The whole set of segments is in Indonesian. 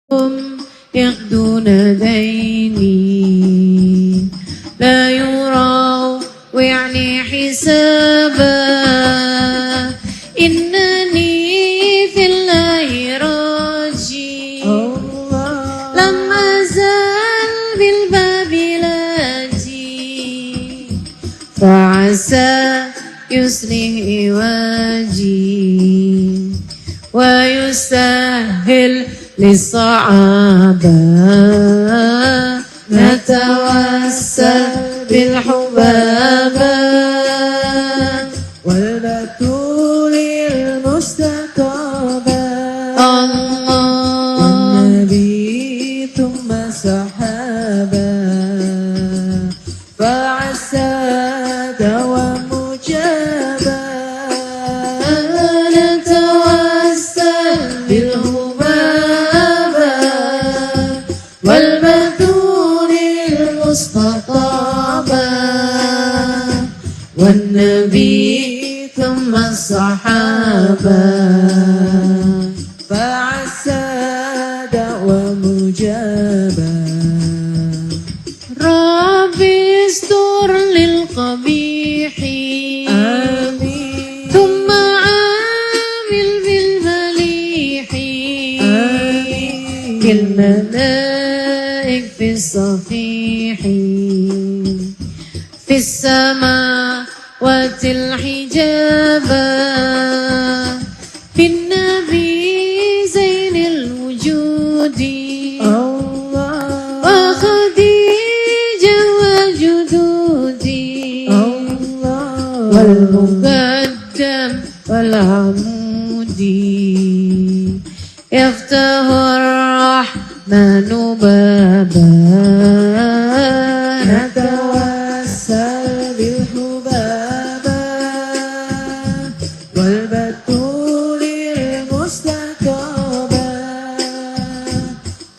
هم يقضون ديني لا يراو ويعني حسابا إنني في الله راجي لما زال بالباب لاجي فعسى يصلح واجي ويسهل للصعابة نتوسل بالحبابة والبتول المستقابة الله والنبي ثم صحابة فعسى دوام مجابة نتوسل بالحبابة والبتول المستطابة والنبي ثم الصحابة فعسى دوام مجابة ربي استر للقبيح آمين ثم عامل بالمليح آمين كالملائك في الصفيح في السماوات الحجابة في النبي زين الوجود الله وخديجة وجدودي الله والمقدم والعمودي يفتح الرحمن بابا نتوسل بالحبابة والبتول المستقابة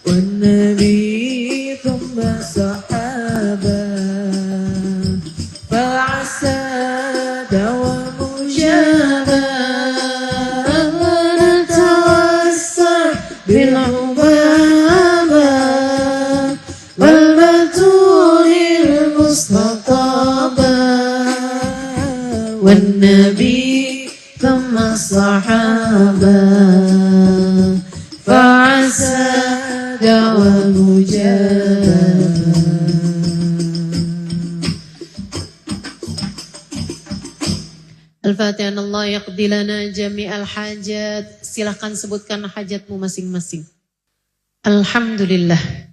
والنبي ثم الصحابة فعسى دوام مجابة نتوسل بالحبابة والبتول المستطابة والنبي ثم الصحابة فعسى دوام مجابة. Al-Fatihah. Allah yaqdi lana jami'al hajat. Silahkan sebutkan hajatmu masing-masing. Alhamdulillah.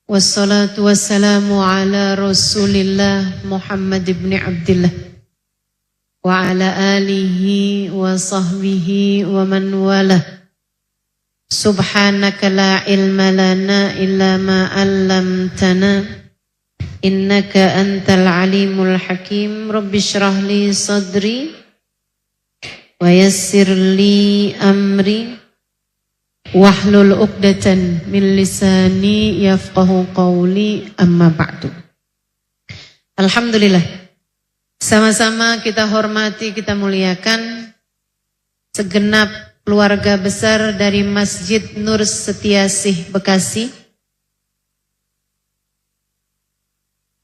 Wassalatu wassalamu ala Rasulillah Muhammad ibn Abdillah wa ala alihi wa sahbihi wa man walah. Subhanaka la ilma lana illa ma 'allamtana innaka antal alimul hakim. Rabbi shrah li sadri wa yassir li amri wahlul 'uqdatan min lisani yafqahu qawli, amma ba'du. Alhamdulillah, sama-sama kita hormati, kita muliakan segenap keluarga besar dari Masjid Nur Setiasih Bekasi,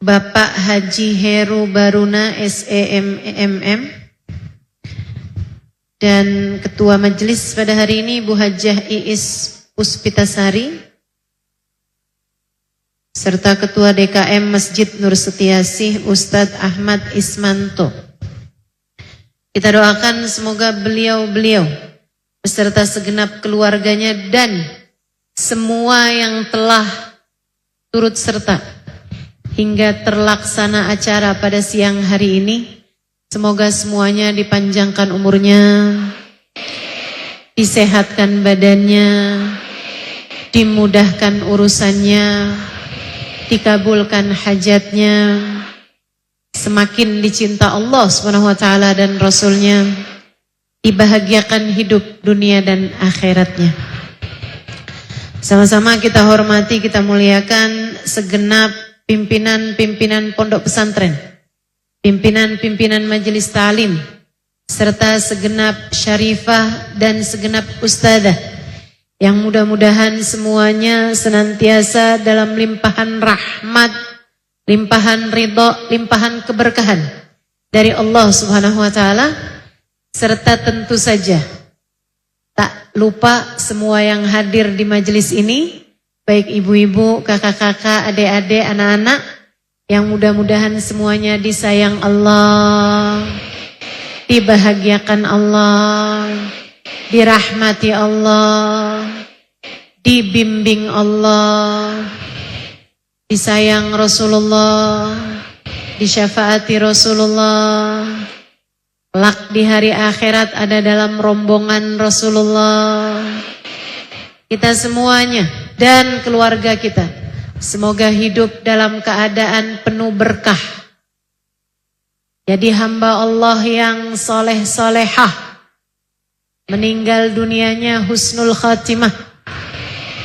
Bapak Haji Heru Baruna SEMMM, dan Ketua Majelis pada hari ini Bu Hajah Iis Puspitasari, serta Ketua DKM Masjid Nur Setiasih Ustadz Ahmad Ismanto. Kita doakan semoga beliau-beliau beserta segenap keluarganya dan semua yang telah turut serta hingga terlaksana acara pada siang hari ini, semoga semuanya dipanjangkan umurnya, disehatkan badannya, dimudahkan urusannya, dikabulkan hajatnya, semakin dicinta Allah SWT dan Rasulnya, dibahagiakan hidup dunia dan akhiratnya. Sama-sama kita hormati, kita muliakan segenap pimpinan-pimpinan pondok pesantren, pimpinan-pimpinan majelis ta'lim, serta segenap syarifah dan segenap ustadzah Yang mudah-mudahan semuanya senantiasa dalam limpahan rahmat, limpahan ridho, limpahan keberkahan dari Allah Subhanahu wa taala, serta tentu saja tak lupa semua yang hadir di majelis ini, baik ibu-ibu, kakak-kakak, adik-adik, anak-anak, yang mudah-mudahan semuanya disayang Allah, dibahagiakan Allah, dirahmati Allah, dibimbing Allah, disayang Rasulullah, disyafaati Rasulullah, kelak di hari akhirat ada dalam rombongan Rasulullah. Kita semuanya dan keluarga kita semoga hidup dalam keadaan penuh berkah. Jadi hamba Allah yang soleh-solehah, meninggal dunianya husnul khatimah.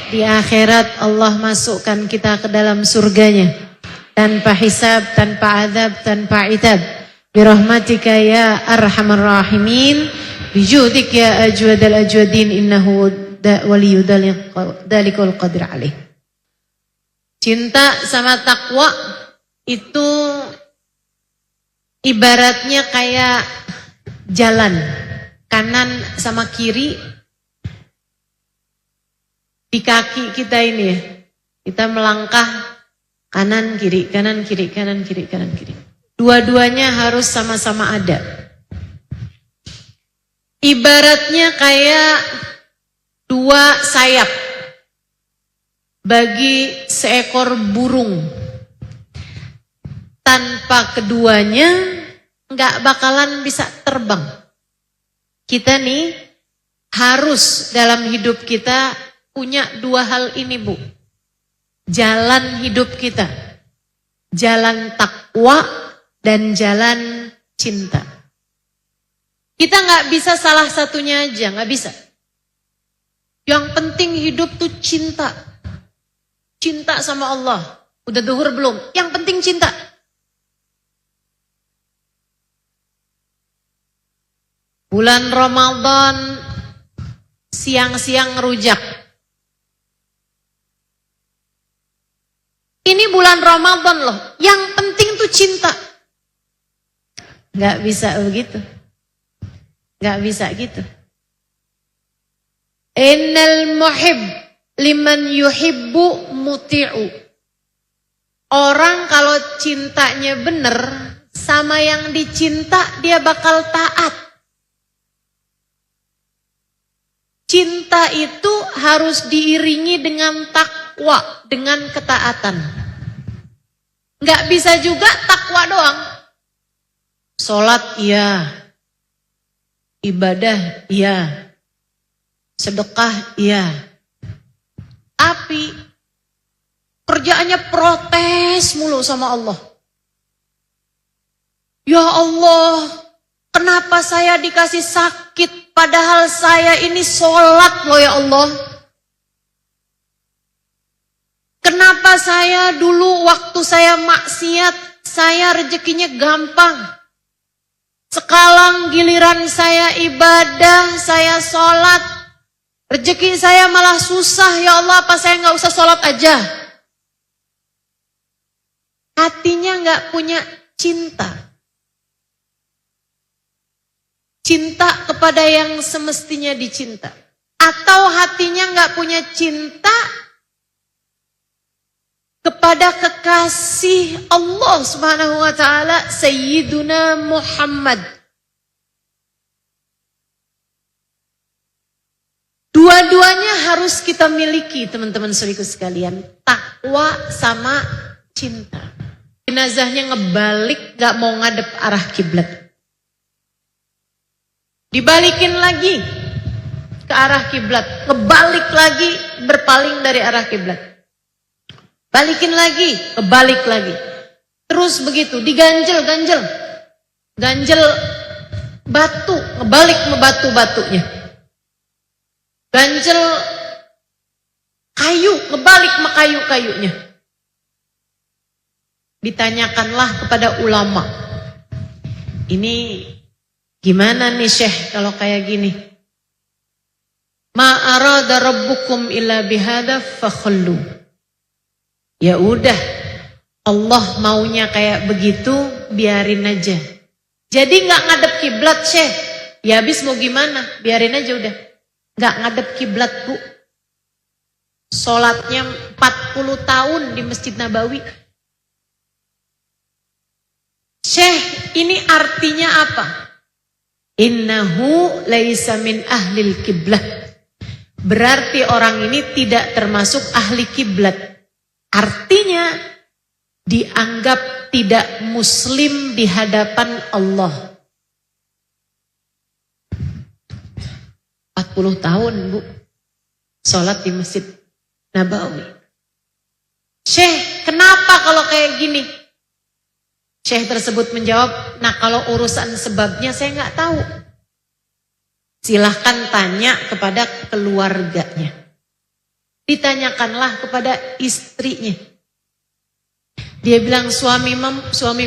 Di akhirat Allah masukkan kita ke dalam surganya tanpa hisab, tanpa azab, tanpa itab. Birahmatika ya arhamar rahimin, bijudika ya ajwadal ajwadin, innahu waliyu dalikul qadir alaih. Cinta sama takwa itu ibaratnya kayak jalan kanan sama kiri di kaki kita ini ya. Kita melangkah kanan kiri, kanan kiri, kanan kiri, kanan kiri. Dua-duanya harus sama-sama ada. Ibaratnya kayak dua sayap bagi seekor burung. Tanpa keduanya nggak bakalan bisa terbang. Kita nih harus dalam hidup kita punya dua hal ini, Bu. Jalan hidup kita. Jalan takwa dan jalan cinta. Kita nggak bisa salah satunya aja, nggak bisa. Yang penting hidup tuh cinta. Cinta sama Allah. Udah zuhur belum? Yang penting cinta. Bulan Ramadan siang-siang rujak. Ini bulan Ramadan loh. Yang penting tuh cinta. Gak bisa begitu. Gak bisa gitu. Innal muhib liman yuhibbu muti'u. Orang kalau cintanya bener sama yang dicinta, dia bakal taat. Cinta itu harus diiringi dengan takwa, dengan ketaatan. Nggak bisa juga takwa doang. Sholat iya, ibadah iya, sedekah iya. Tapi kerjaannya protes mulu sama Allah. Ya Allah, kenapa saya dikasih sakit padahal saya ini sholat loh ya Allah. Kenapa saya dulu waktu saya maksiat, saya rezekinya gampang. Sekarang giliran saya ibadah, saya sholat, rezeki saya malah susah. Ya Allah, apa saya nggak usah sholat aja? Hatinya nggak punya cinta. Cinta kepada yang semestinya dicinta. Atau hatinya nggak punya cinta kepada kekasih Allah Subhanahu wa taala, Sayyiduna Muhammad. Dua-duanya harus kita miliki, teman-teman saudaraku sekalian. Takwa sama cinta. Jenazahnya ngebalik, gak mau ngadep arah kiblat. Dibalikin lagi ke arah kiblat, ngebalik lagi, berpaling dari arah kiblat. Balikin lagi, kebalik lagi. Terus begitu, diganjel, ganjel batu, ngebalik batu-batunya. Ganjel kayu, ngebalik kayu-kayunya. Ditanyakanlah kepada ulama. Ini gimana nih Syekh kalau kayak gini? Ma arada rabbukum illa bihadza fakhallu. Ya udah, Allah maunya kayak begitu, biarin aja. Jadi nggak ngadep kiblat, Syekh. Ya habis mau gimana? Biarin aja udah. Nggak ngadep kiblat, Bu. Sholatnya 40 tahun di Masjid Nabawi. Syekh, ini artinya apa? Innahu laisa min ahlil kiblah. Berarti orang ini tidak termasuk ahli kiblat. Artinya dianggap tidak muslim di hadapan Allah. 40 tahun, Bu. Sholat di Masjid Nabawi. Syekh, kenapa kalau kayak gini? Syekh tersebut menjawab, nah kalau urusan sebabnya saya nggak tahu. Silahkan tanya kepada keluarganya. Ditanyakanlah kepada istrinya. Dia bilang, suami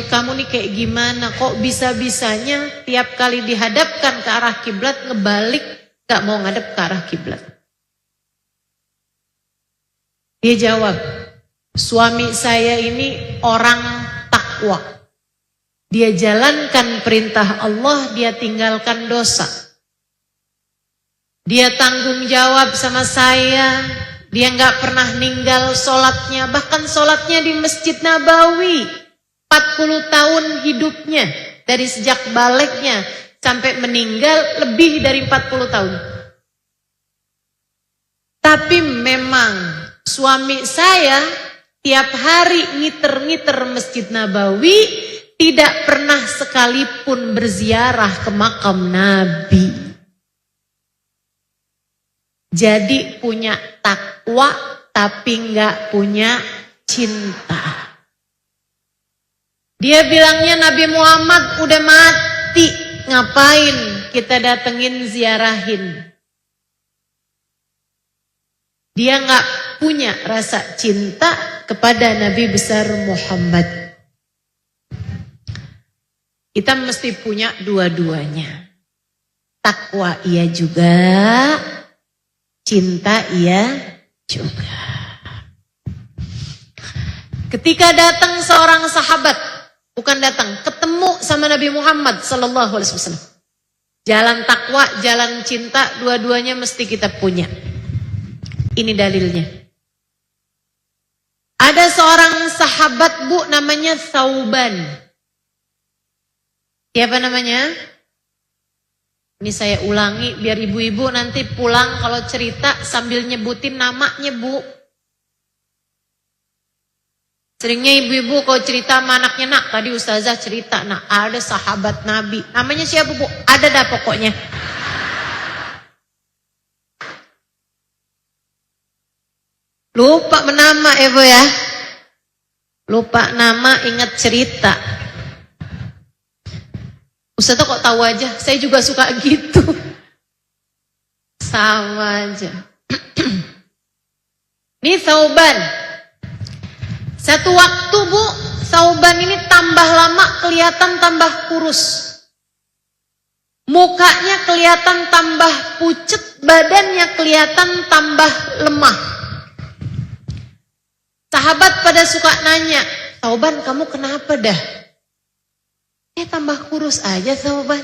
kamu nih kayak gimana? Kok bisa-bisanya tiap kali dihadapkan ke arah kiblat ngebalik, gak mau ngadep ke arah kiblat. Dia jawab, suami saya ini orang takwa. Dia jalankan perintah Allah, dia tinggalkan dosa. Dia tanggung jawab sama saya. Dia nggak pernah ninggal sholatnya. Bahkan sholatnya di Masjid Nabawi. 40 tahun hidupnya. Dari sejak baliknya sampai meninggal lebih dari 40 tahun. Tapi memang suami saya tiap hari ngiter-ngiter Masjid Nabawi, tidak pernah sekalipun berziarah ke makam Nabi. Jadi punya takwa tapi nggak punya cinta. Dia bilangnya Nabi Muhammad udah mati, ngapain kita datengin ziarahin? Dia nggak punya rasa cinta kepada Nabi besar Muhammad. Kita mesti punya dua-duanya. Takwa iya juga, cinta iya juga. Ketika datang seorang sahabat, bukan datang, ketemu sama Nabi Muhammad sallallahu alaihi wasallam. Jalan takwa, jalan cinta, dua-duanya mesti kita punya. Ini dalilnya. Ada seorang sahabat, Bu, namanya Thauban. Siapa namanya? Ini saya ulangi biar ibu-ibu nanti pulang kalau cerita sambil nyebutin namanya, Bu. Seringnya ibu-ibu kalau cerita sama anaknya, nak tadi ustazah cerita, nak ada sahabat Nabi. Namanya siapa, Bu? Ada dah pokoknya. Lupa nama ya, Bu ya. Lupa nama, ingat cerita. Ustazah kok tahu aja, saya juga suka gitu. Sama aja. Ini Thauban. Satu waktu, Bu, Thauban ini tambah lama kelihatan tambah kurus. Mukanya kelihatan tambah pucet, badannya kelihatan tambah lemah. Sahabat pada suka nanya, Thauban kamu kenapa dah? Tambah kurus aja Thauban.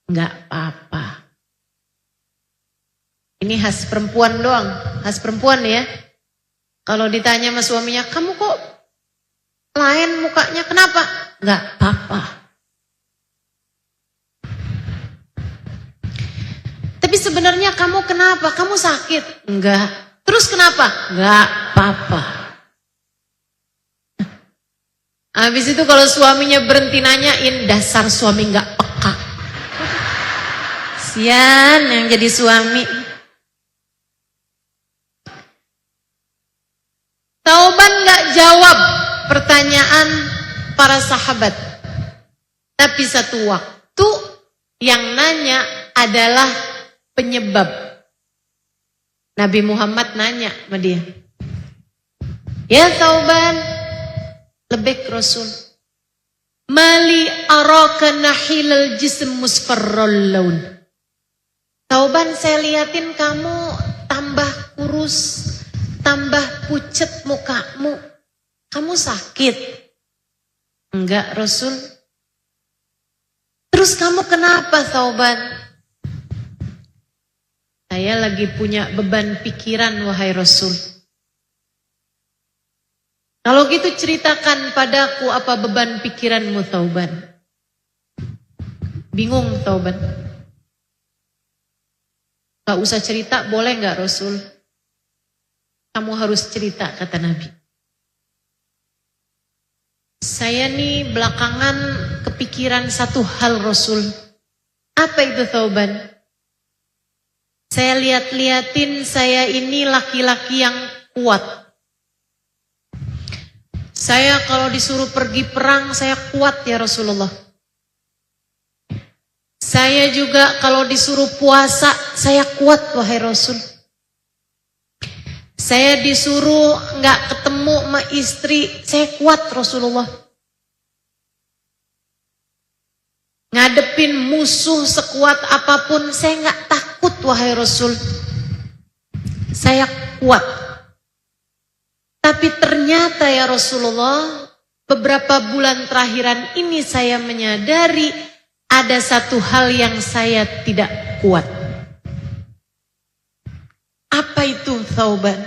Enggak apa-apa. Ini khas perempuan doang. Khas perempuan ya. Kalau ditanya sama suaminya, kamu kok lain mukanya, kenapa? Enggak apa-apa. Tapi sebenarnya kamu kenapa? Kamu sakit? Enggak. Terus kenapa? Enggak apa-apa. Habis itu kalau suaminya berhenti nanyain, dasar suami gak peka. Sian yang jadi suami. Thauban gak jawab pertanyaan para sahabat. Tapi satu waktu yang nanya adalah penyebab. Nabi Muhammad nanya sama dia. Ya Thauban, lebek Rasul. Mali araka nahilal jism musfarral laun. Tauban, saya liatin kamu tambah kurus, tambah pucet mukamu. Kamu sakit? Enggak, Rasul. Terus kamu kenapa, Tauban? Saya lagi punya beban pikiran, wahai Rasul. Kalau gitu ceritakan padaku apa beban pikiranmu, Tauban. Bingung, Tauban. Gak usah cerita, boleh gak, Rasul? Kamu harus cerita, kata Nabi. Saya nih belakangan kepikiran satu hal, Rasul. Apa itu, Tauban? Saya lihat-liatin, saya ini laki-laki yang kuat. Saya kalau disuruh pergi perang, saya kuat ya Rasulullah. Saya juga kalau disuruh puasa, saya kuat wahai Rasul. Saya disuruh nggak ketemu sama istri, saya kuat Rasulullah. Ngadepin musuh sekuat apapun, saya nggak takut wahai Rasul. Saya kuat. Tapi ternyata ya Rasulullah, beberapa bulan terakhiran ini saya menyadari ada satu hal yang saya tidak kuat. Apa itu, Thauban?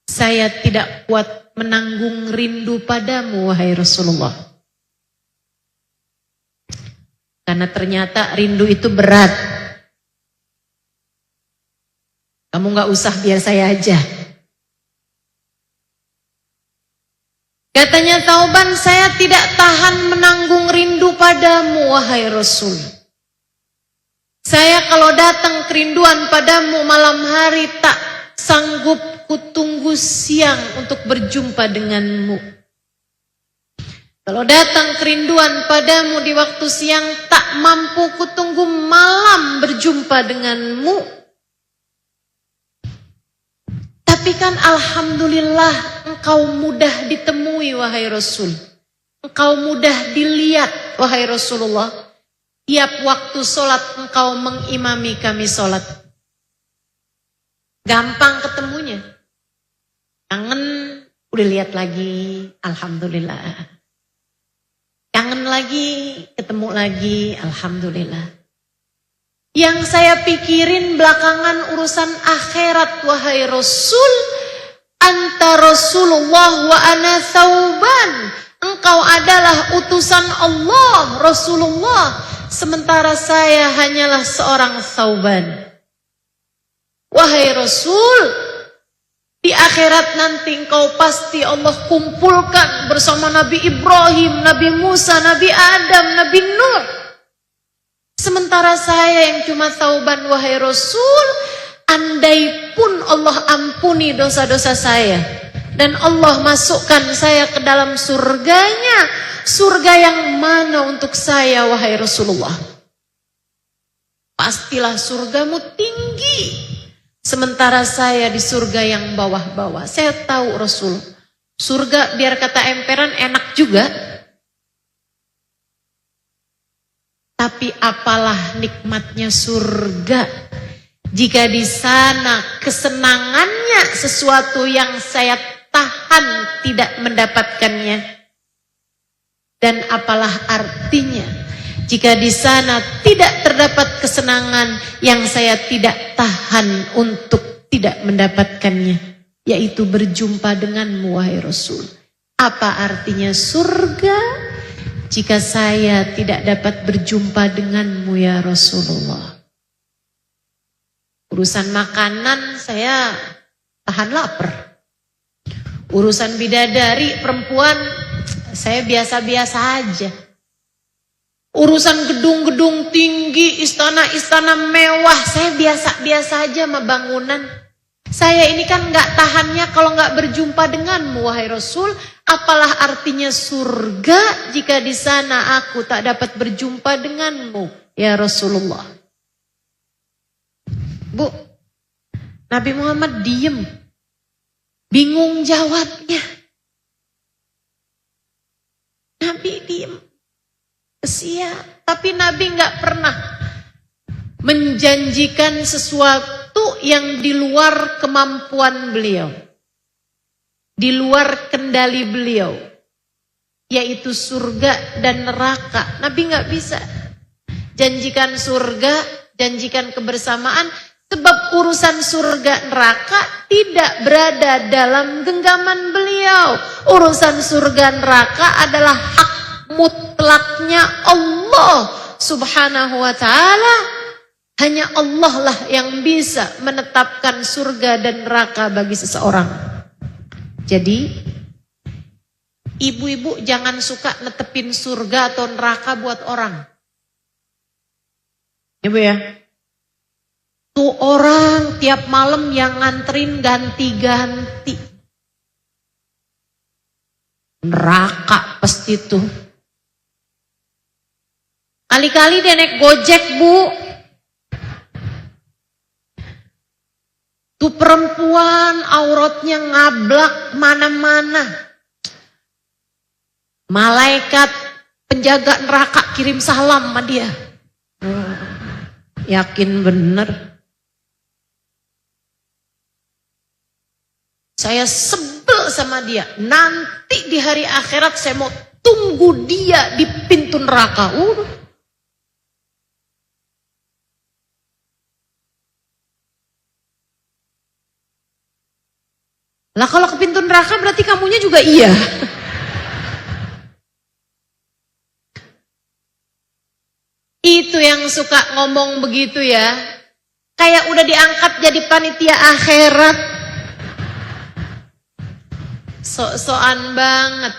Saya tidak kuat menanggung rindu padamu wahai Rasulullah. Karena ternyata rindu itu berat. Kamu gak usah, biar saya aja. Katanya Thauban, saya tidak tahan menanggung rindu padamu wahai Rasul. Saya kalau datang kerinduan padamu malam hari tak sanggup kutunggu siang untuk berjumpa denganmu. Kalau datang kerinduan padamu di waktu siang tak mampu kutunggu malam berjumpa denganmu. Tapi kan alhamdulillah engkau mudah ditemui wahai Rasul. Engkau mudah dilihat wahai Rasulullah. Tiap waktu sholat engkau mengimami kami sholat. Gampang ketemunya. Kangen, udah lihat lagi, alhamdulillah. Kangen lagi, ketemu lagi, alhamdulillah. Yang saya pikirin belakangan urusan akhirat wahai Rasul. Anta Rasulullah wa ana Thauban. Engkau adalah utusan Allah, Rasulullah. Sementara saya hanyalah seorang Thauban. Wahai Rasul, di akhirat nanti engkau pasti Allah kumpulkan bersama Nabi Ibrahim, Nabi Musa, Nabi Adam, Nabi Nuh. Sementara saya yang cuma Thauban wahai Rasul, andai pun Allah ampuni dosa-dosa saya dan Allah masukkan saya ke dalam surganya, surga yang mana untuk saya wahai Rasulullah? Pastilah surgamu tinggi. Sementara saya di surga yang bawah-bawah. Saya tahu Rasul, surga biar kata emperan enak juga. Tapi apalah nikmatnya surga jika di sana kesenangannya sesuatu yang saya tahan tidak mendapatkannya. Dan apalah artinya jika di sana tidak terdapat kesenangan yang saya tidak tahan untuk tidak mendapatkannya, yaitu berjumpa denganmu wahai Rasul. Apa artinya surga jika saya tidak dapat berjumpa denganmu ya Rasulullah? Urusan makanan saya tahan lapar. Urusan bidadari perempuan saya biasa-biasa aja. Urusan gedung-gedung tinggi, istana-istana mewah, saya biasa-biasa aja sama bangunan. Saya ini kan gak tahannya kalau gak berjumpa denganmu wahai Rasul. Apalah artinya surga jika di sana aku tak dapat berjumpa denganmu ya Rasulullah. Bu, Nabi Muhammad diem, bingung jawabnya. Nabi diem. Kesian, tapi Nabi nggak pernah menjanjikan sesuatu yang di luar kemampuan beliau, di luar kendali beliau, yaitu surga dan neraka. Nabi nggak bisa janjikan surga, janjikan kebersamaan, sebab urusan surga neraka tidak berada dalam genggaman beliau. Urusan surga neraka adalah hak mutlaknya Allah Subhanahu wa ta'ala. Hanya Allah lah yang bisa menetapkan surga dan neraka bagi seseorang. Jadi ibu-ibu jangan suka netepin surga atau neraka buat orang. Ibu ya, tuh orang tiap malam yang nganterin ganti-ganti. Neraka pasti tuh. Kali-kali dia naik Gojek, Bu. Tuh perempuan auratnya ngablak mana-mana. Malaikat penjaga neraka kirim salam sama dia. Yakin bener. Saya sebel sama dia. Nanti di hari akhirat saya mau tunggu dia di pintu neraka. Lah kalau ke pintu neraka berarti kamunya juga iya. Itu yang suka ngomong begitu ya. Kayak udah diangkat jadi panitia akhirat. Sok-sokan banget.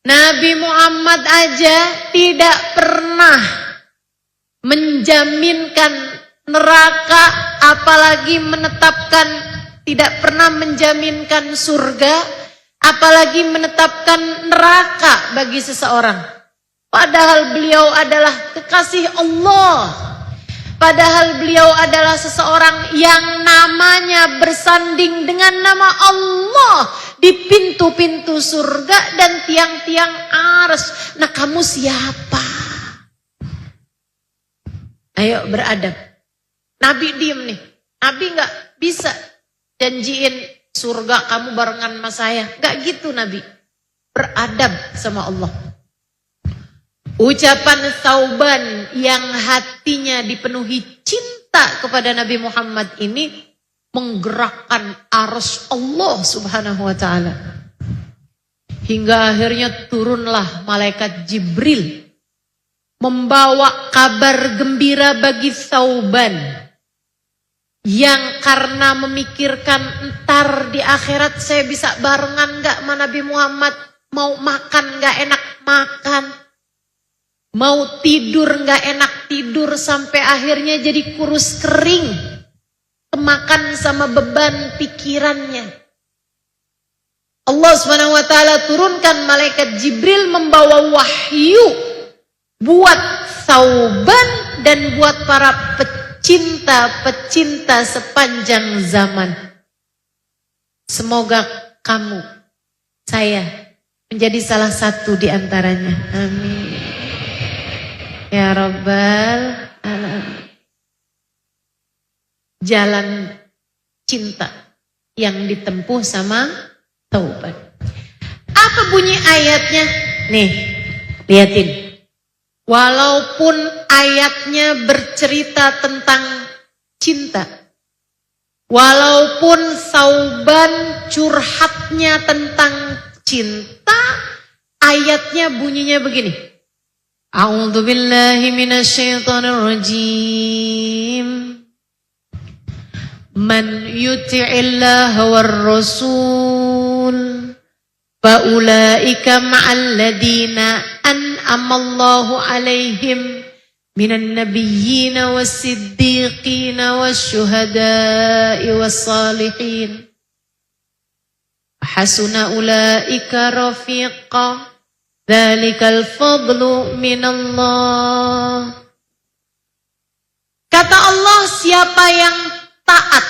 Nabi Muhammad aja tidak pernah menjaminkan neraka, apalagi menetapkan. Tidak pernah menjaminkan surga, apalagi menetapkan neraka bagi seseorang. Padahal beliau adalah kekasih Allah. Padahal beliau adalah seseorang yang namanya bersanding dengan nama Allah di pintu-pintu surga dan tiang-tiang arsy. Nah, kamu siapa? Ayo beradab. Nabi diem nih. Nabi gak bisa janjiin surga kamu barengan sama saya. Gak gitu Nabi. Beradab sama Allah. Ucapan Thauban yang hatinya dipenuhi cinta kepada Nabi Muhammad ini menggerakkan arsy Allah Subhanahu wa ta'ala. Hingga akhirnya turunlah malaikat Jibril membawa kabar gembira bagi Thauban. Yang karena memikirkan entar di akhirat saya bisa barengan gak sama Nabi Muhammad. Mau makan gak enak makan. Mau tidur gak enak tidur. Sampai akhirnya jadi kurus kering. Kemakan sama beban pikirannya. Allah SWT turunkan malaikat Jibril membawa wahyu. Buat Thauban dan buat para pecinta sepanjang zaman. Semoga kamu, saya menjadi salah satu di antaranya. Amin. Ya Rabbal Alamin. Jalan cinta yang ditempuh sama Thauban. Apa bunyi ayatnya? Nih, liatin. Walaupun ayatnya bercerita tentang cinta, walaupun Thauban curhatnya tentang cinta, ayatnya bunyinya begini. A'udzubillahi minasyaitonirrajim. Man yuti'illaha war-rasul faulaika ma'alladina an'amallahu alaihim minan nabiyyina was-siddiqina wasyuhada'i was-salihin hasuna ulaika rafiqa dzalikal fadlu minallah. Kata Allah, siapa yang taat,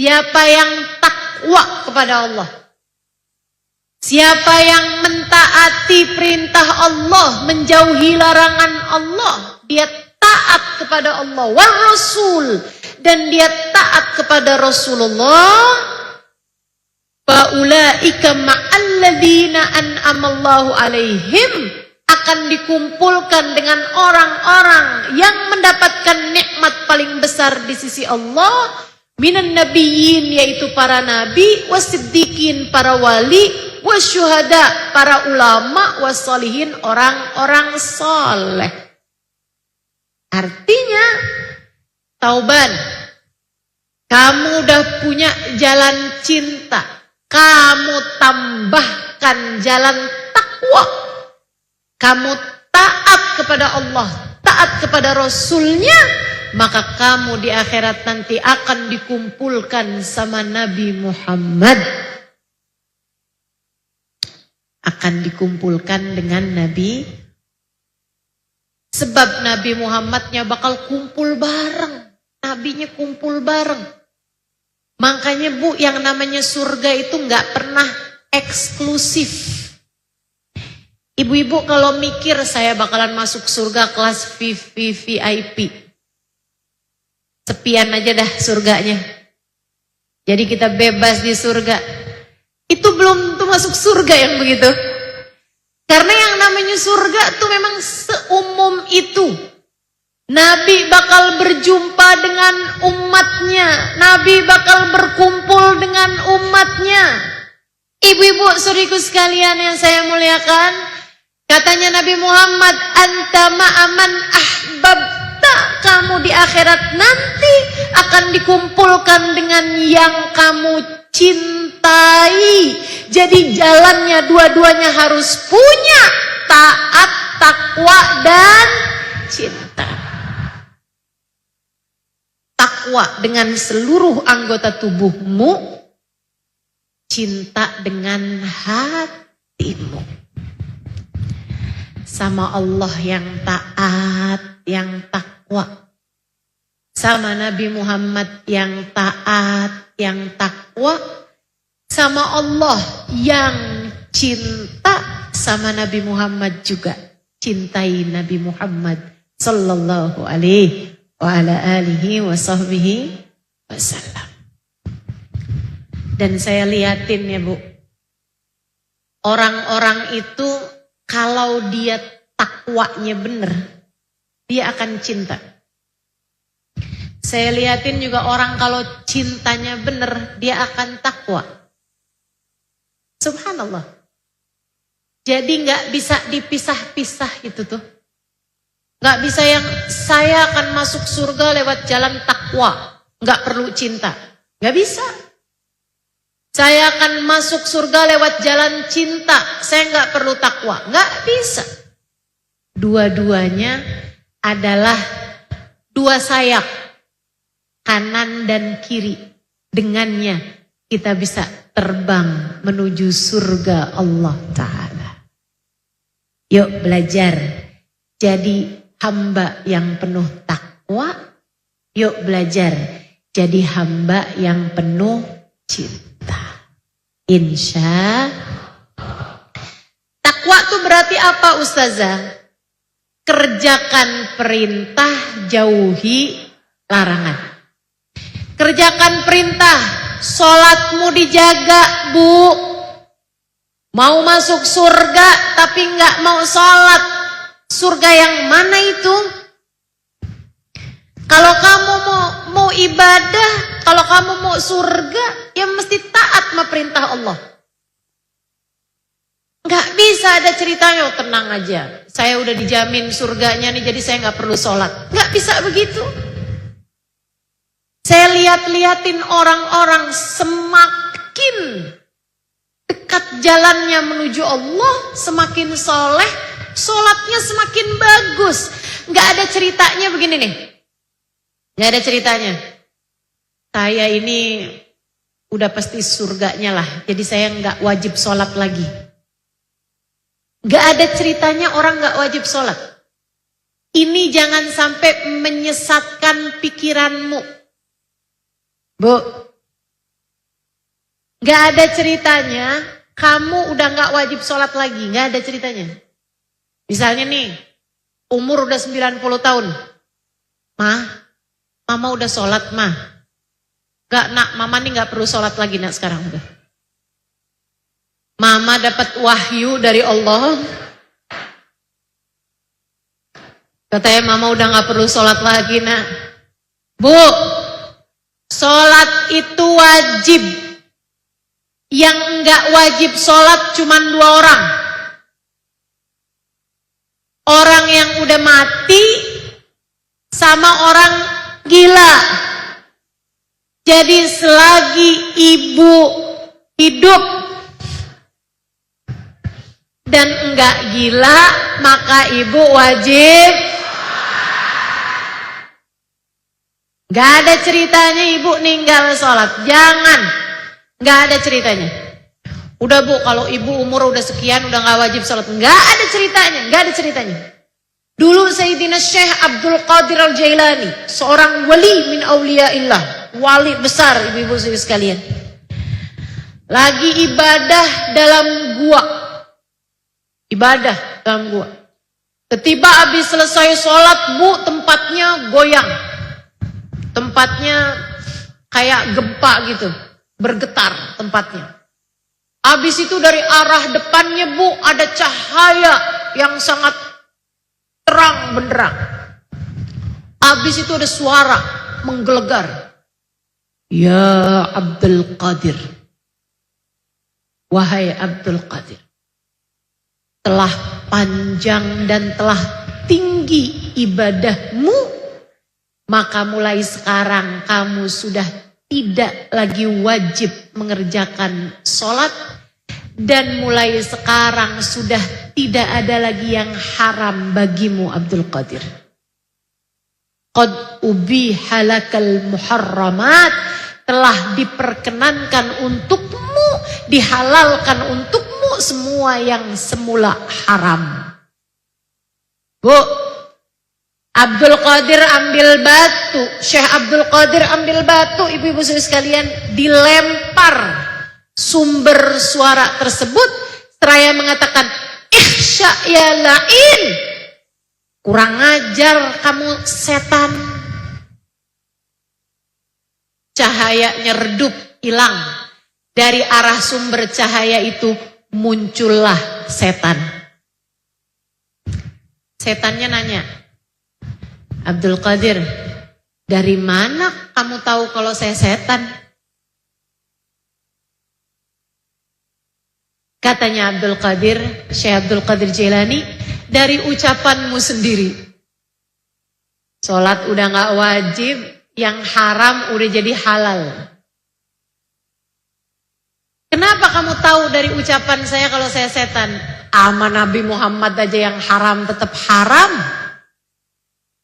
siapa yang takwa kepada Allah, siapa yang mentaati perintah Allah, menjauhi larangan Allah, dia taat taat kepada Allah wa Rasul, dan dia taat kepada Rasulullah, faulaika ma'alladzina an'amallahu alaihim, akan dikumpulkan dengan orang-orang yang mendapatkan nikmat paling besar di sisi Allah, minan nabiyyin, yaitu para nabi, wasiddiqin, para wali, wasyuhada, para ulama, wassalihin, orang-orang soleh. Artinya, Tauban, kamu udah punya jalan cinta, kamu tambahkan jalan takwa, kamu taat kepada Allah, taat kepada Rasulnya, maka kamu di akhirat nanti akan dikumpulkan sama Nabi Muhammad. Akan dikumpulkan dengan Nabi. Sebab Nabi Muhammadnya bakal kumpul bareng. Nabinya kumpul bareng. Makanya Bu, yang namanya surga itu gak pernah eksklusif. Ibu-ibu kalau mikir saya bakalan masuk surga kelas VIP. Sepian aja dah surganya. Jadi kita bebas di surga. Itu belum tuh masuk surga yang begitu. Karena yang namanya surga tuh memang seumum itu. Nabi bakal berjumpa dengan umatnya. Nabi bakal berkumpul dengan umatnya. Ibu-ibu saudariku sekalian yang saya muliakan, katanya Nabi Muhammad, anta ma'aman ahbabta, kamu di akhirat nanti akan dikumpulkan dengan yang kamu cintai. Jadi jalannya dua-duanya harus punya taat, takwa, dan cinta. Takwa dengan seluruh anggota tubuhmu, cinta dengan hatimu. Sama Allah yang taat, yang takwa. Sama Nabi Muhammad yang taat, yang takwa. Sama Allah yang cinta, sama Nabi Muhammad juga. Cintai Nabi Muhammad sallallahu alaihi wa ala alihi wa sahbihi wasallam. Dan saya liatin ya Bu, orang-orang itu kalau dia takwanya benar, dia akan cinta. Saya liatin juga orang kalau cintanya benar, dia akan takwa. Subhanallah. Jadi gak bisa dipisah-pisah itu tuh. Gak bisa yang saya akan masuk surga lewat jalan takwa, gak perlu cinta. Gak bisa. Saya akan masuk surga lewat jalan cinta, saya gak perlu takwa. Gak bisa. Dua-duanya adalah dua sayap, kanan dan kiri. Dengannya kita bisa terbang menuju surga Allah Ta'ala. Yuk belajar jadi hamba yang penuh takwa. Yuk belajar jadi hamba yang penuh cinta. Insya takwa itu berarti apa Ustazah? Kerjakan perintah, jauhi larangan. Kerjakan perintah, sholatmu dijaga Bu. Mau masuk surga tapi nggak mau sholat, surga yang mana itu? Kalau kamu mau ibadah, kalau kamu mau surga, ya mesti taat sama perintah Allah. Nggak bisa ada ceritanya, oh, tenang aja, saya udah dijamin surganya nih, jadi saya nggak perlu sholat. Nggak bisa begitu. Saya liatin orang-orang semakin dekat jalannya menuju Allah, semakin soleh, sholatnya semakin bagus. Nggak ada ceritanya begini nih. Nggak ada ceritanya. Saya ini udah pasti surganya lah, jadi saya nggak wajib sholat lagi. Nggak ada ceritanya orang nggak wajib sholat. Ini jangan sampai menyesatkan pikiranmu. Bu, gak ada ceritanya kamu udah gak wajib sholat lagi. Gak ada ceritanya. Misalnya nih, umur udah 90 tahun. Mah, mama udah sholat mah. Gak nak, mama nih gak perlu sholat lagi nak sekarang udah. Mama dapat wahyu dari Allah. Katanya mama udah gak perlu sholat lagi nak. Bu, sholat itu wajib. Yang enggak wajib sholat cuma 2 orang. Orang yang udah mati sama orang gila. Jadi selagi ibu hidup dan enggak gila, maka ibu wajib. Gak ada ceritanya ibu ninggal sholat. Jangan. Gak ada ceritanya. Udah bu, kalau ibu umur udah sekian udah gak wajib sholat. Gak ada ceritanya. Gak ada ceritanya. Dulu Sayyidina Syekh Abdul Qadir Al-Jailani, seorang wali min awliyaillah, wali besar ibu-ibu sekalian, lagi ibadah dalam gua. Ibadah dalam gua. Ketiba habis selesai sholat bu, tempatnya goyang. Tempatnya kayak gempa gitu, bergetar tempatnya. Habis itu dari arah depannya bu, ada cahaya yang sangat terang benderang. Habis itu ada suara menggelegar. Ya Abdul Qadir. Wahai Abdul Qadir. Telah panjang dan telah tinggi ibadahmu, maka mulai sekarang kamu sudah tidak lagi wajib mengerjakan sholat. Dan mulai sekarang sudah tidak ada lagi yang haram bagimu Abdul Qadir. Qad ubiha lakal muharramat, telah diperkenankan untukmu, dihalalkan untukmu semua yang semula haram. Bu, Abdul Qadir ambil batu, Syekh Abdul Qadir ambil batu, ibu-ibu sekalian, dilempar sumber suara tersebut. Seraya mengatakan, ihsya ya la'in, kurang ajar kamu setan. Cahayanya redup, hilang. Dari arah sumber cahaya itu muncullah setan. Setannya nanya, Abdul Qadir, dari mana kamu tahu kalau saya setan? Katanya Abdul Qadir, Syekh Abdul Qadir Jailani, dari ucapanmu sendiri. Sholat udah gak wajib, yang haram udah jadi halal. Kenapa kamu tahu dari ucapan saya kalau saya setan? Ama Nabi Muhammad aja yang haram tetap haram.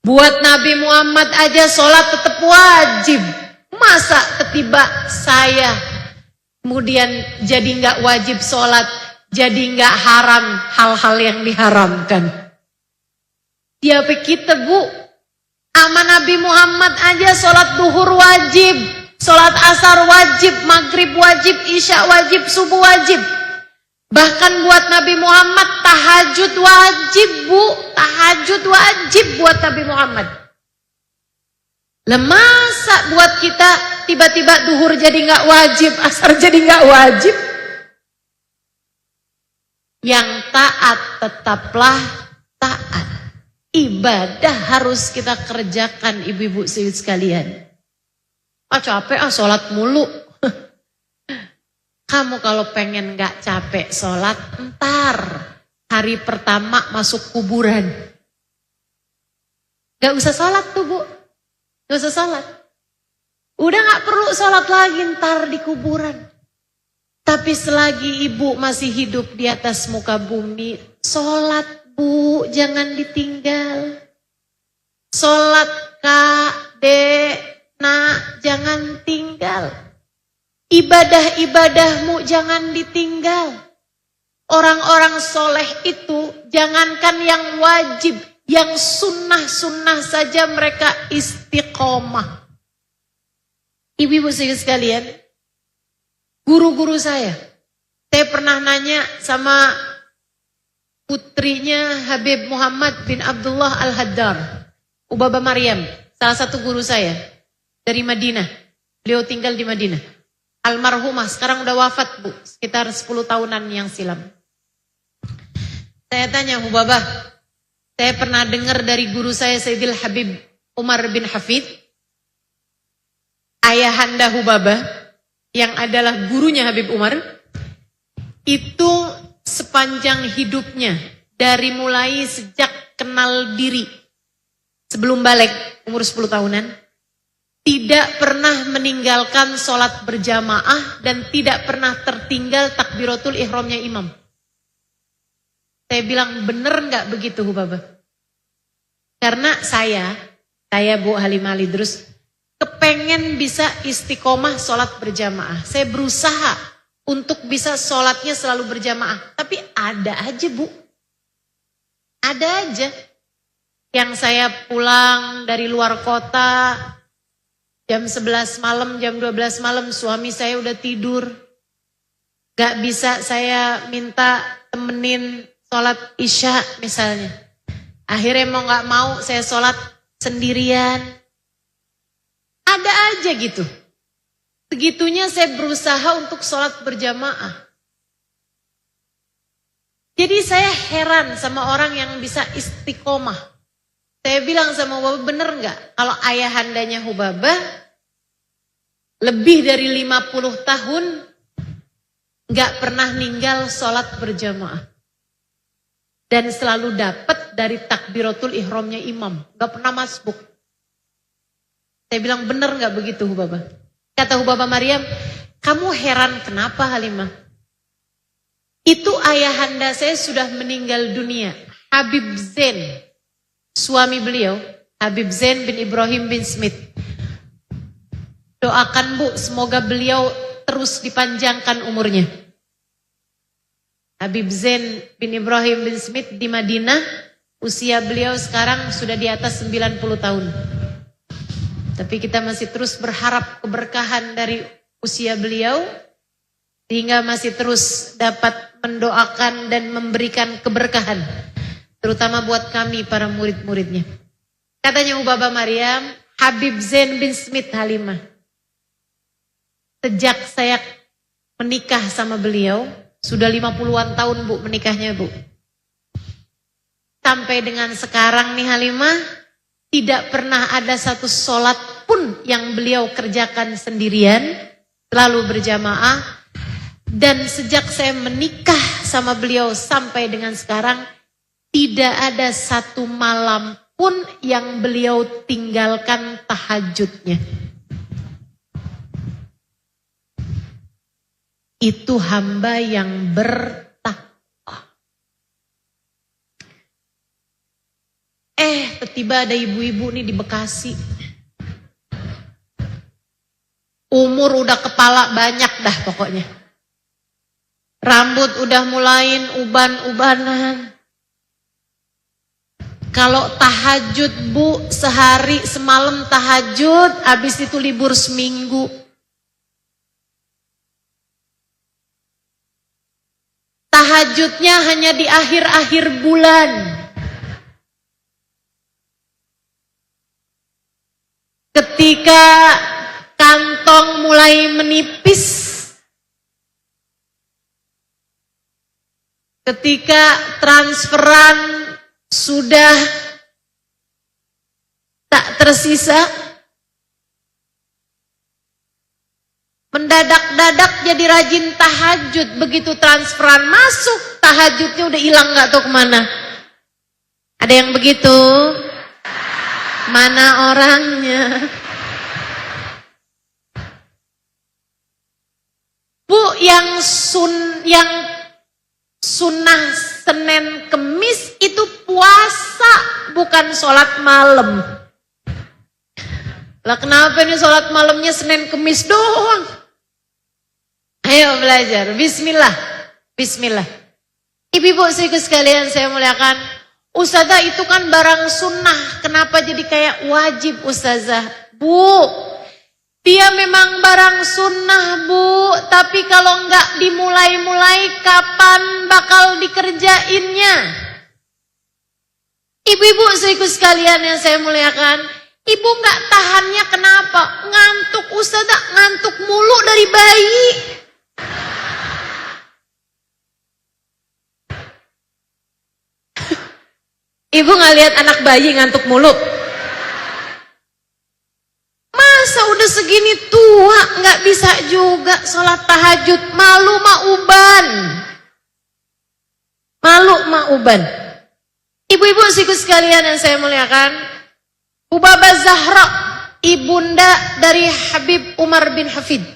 Buat Nabi Muhammad aja sholat tetap wajib. Masa ketiba saya kemudian jadi nggak wajib sholat, jadi nggak haram hal-hal yang diharamkan. Siapa kita bu? Ama Nabi Muhammad aja sholat duhur wajib, sholat asar wajib, maghrib wajib, isya wajib, subuh wajib. Bahkan buat Nabi Muhammad tahajud wajib bu, tahajud wajib buat Nabi Muhammad. Masa buat kita tiba-tiba duhur jadi nggak wajib, asar jadi nggak wajib? Yang taat tetaplah taat. Ibadah harus kita kerjakan ibu-ibu sekalian. Capek sholat mulu. Kamu kalau pengen nggak capek sholat, ntar hari pertama masuk kuburan. Gak usah sholat tuh bu. Gak usah sholat. Udah gak perlu sholat lagi ntar di kuburan. Tapi selagi ibu masih hidup di atas muka bumi, sholat bu, jangan ditinggal. Sholat kak, dek, nak, jangan tinggal. Ibadah-ibadahmu jangan ditinggal. Orang-orang soleh itu jangankan yang wajib, yang sunnah-sunnah saja mereka istiqomah. Ibu-ibu sekalian, guru-guru saya pernah nanya sama putrinya Habib Muhammad bin Abdullah Al-Haddar, Ubaba Maryam, Salah satu guru saya dari Madinah. Beliau tinggal di Madinah. Almarhumah, sekarang udah wafat Bu, sekitar 10 tahunan yang silam. Saya tanya Hubabah, saya pernah dengar dari guru saya Sayyidil Habib Umar bin Hafidh, ayahanda Hubabah, yang adalah gurunya Habib Umar, itu sepanjang hidupnya, dari mulai sejak kenal diri, sebelum balik umur 10 tahunan, tidak pernah meninggalkan sholat berjamaah dan tidak pernah tertinggal takbiratul ihramnya imam. Saya bilang, bener nggak begitu Hubabah? Karena saya Bu Halimah Al-Idrus, kepengen bisa istiqomah sholat berjamaah. Saya berusaha untuk bisa sholatnya selalu berjamaah. Tapi ada aja Bu. Ada aja. Yang saya pulang dari luar kota, jam 11 malam, jam 12 malam, suami saya udah tidur. Gak bisa saya minta temenin sholat isya misalnya. Akhirnya mau gak mau saya sholat sendirian. Ada aja gitu. Segitunya saya berusaha untuk sholat berjamaah. Jadi saya heran sama orang yang bisa istiqomah. Saya bilang sama Hubabah, bener gak? Kalau ayahandanya Hubabah lebih dari 50 tahun gak pernah ninggal sholat berjamaah. Dan selalu dapat dari takbiratul ihramnya imam. Gak pernah masbuk. Saya bilang, bener gak begitu Hubabah? Kata Hubabah Maryam, kamu heran kenapa Halimah? Itu ayahanda saya sudah meninggal dunia. Habib Zain, suami beliau, Habib Zain bin Ibrahim bin Smith. Doakan Bu, semoga beliau terus dipanjangkan umurnya. Habib Zain bin Ibrahim bin Smith di Madinah, usia beliau sekarang sudah di atas 90 tahun. Tapi kita masih terus berharap keberkahan dari usia beliau, sehingga masih terus dapat mendoakan dan memberikan keberkahan, terutama buat kami para murid-muridnya. Katanya Hubabah Maryam, Habib Zain bin Smith Halimah, sejak saya menikah sama beliau, sudah 50-an tahun Bu menikahnya Bu. Sampai dengan sekarang nih Halimah, tidak pernah ada satu sholat pun yang beliau kerjakan sendirian, selalu berjamaah. Dan sejak saya menikah sama beliau sampai dengan sekarang, tidak ada satu malam pun yang beliau tinggalkan tahajudnya. Itu hamba yang bertakwa. Tiba-tiba ada ibu-ibu nih di Bekasi. Umur udah kepala banyak dah pokoknya. Rambut udah mulain uban-ubanan. Kalau tahajud Bu, sehari semalam tahajud, habis itu libur seminggu. Tahajudnya hanya di akhir-akhir bulan. Ketika kantong mulai menipis, ketika transferan sudah tak tersisa, mendadak-dadak jadi rajin tahajud. Begitu transferan masuk, tahajudnya udah hilang gak tahu kemana. Ada yang begitu? Mana orangnya? Bu, yang sunnah Senin Kemis itu puasa, bukan sholat malam. Lah kenapa ini sholat malamnya Senin Kemis doang? Ayo belajar. Bismillah. Bismillah. Ibu-ibu sekalian saya muliakan, Ustazah itu kan barang sunnah, kenapa jadi kayak wajib Ustazah? Bu, dia memang barang sunnah Bu, tapi kalau enggak dimulai-mulai kapan bakal dikerjainnya? Ibu-ibu sekalian yang saya muliakan, Ibu nggak tahannya kenapa? Ngantuk Ustazah, ngantuk mulu dari bayi. Ibu nggak lihat anak bayi ngantuk mulu? Masa udah segini tua nggak bisa juga sholat tahajud? Malu mauban. Malu mauban. Ibu-ibu siku sekalian yang saya muliakan, Hubabah Zahra, ibunda dari Habib Umar bin Hafid.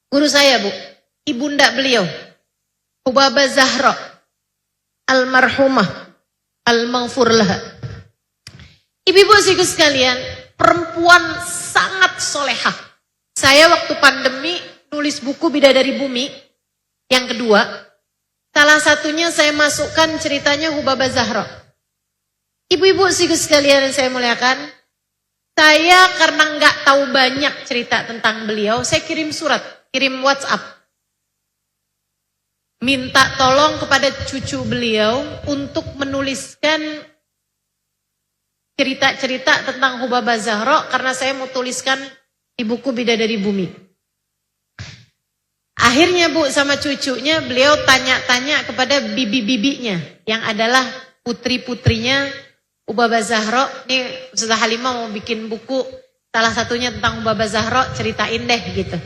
Guru saya, Bu. Ibunda beliau. Hubabah Zahra, almarhumah, al-maghfur laha. Ibu-ibu siku sekalian, perempuan sangat solehah. Saya waktu pandemi nulis buku Bidadari Bumi yang kedua. Salah satunya saya masukkan ceritanya Hubabah Zahra. Ibu-ibu siku sekalian yang saya muliakan, saya karena nggak tahu banyak cerita tentang beliau, saya kirim surat, kirim WhatsApp. Minta tolong kepada cucu beliau untuk menuliskan cerita-cerita tentang Hubabah Zahra karena saya mau tuliskan di buku Bidadari Bumi. Akhirnya Bu sama cucunya beliau tanya-tanya kepada bibi-bibinya yang adalah putri-putrinya Hubabah Zahra. Ini Ustazah Halimah mau bikin buku salah satunya tentang Hubabah Zahra, ceritain deh gitu.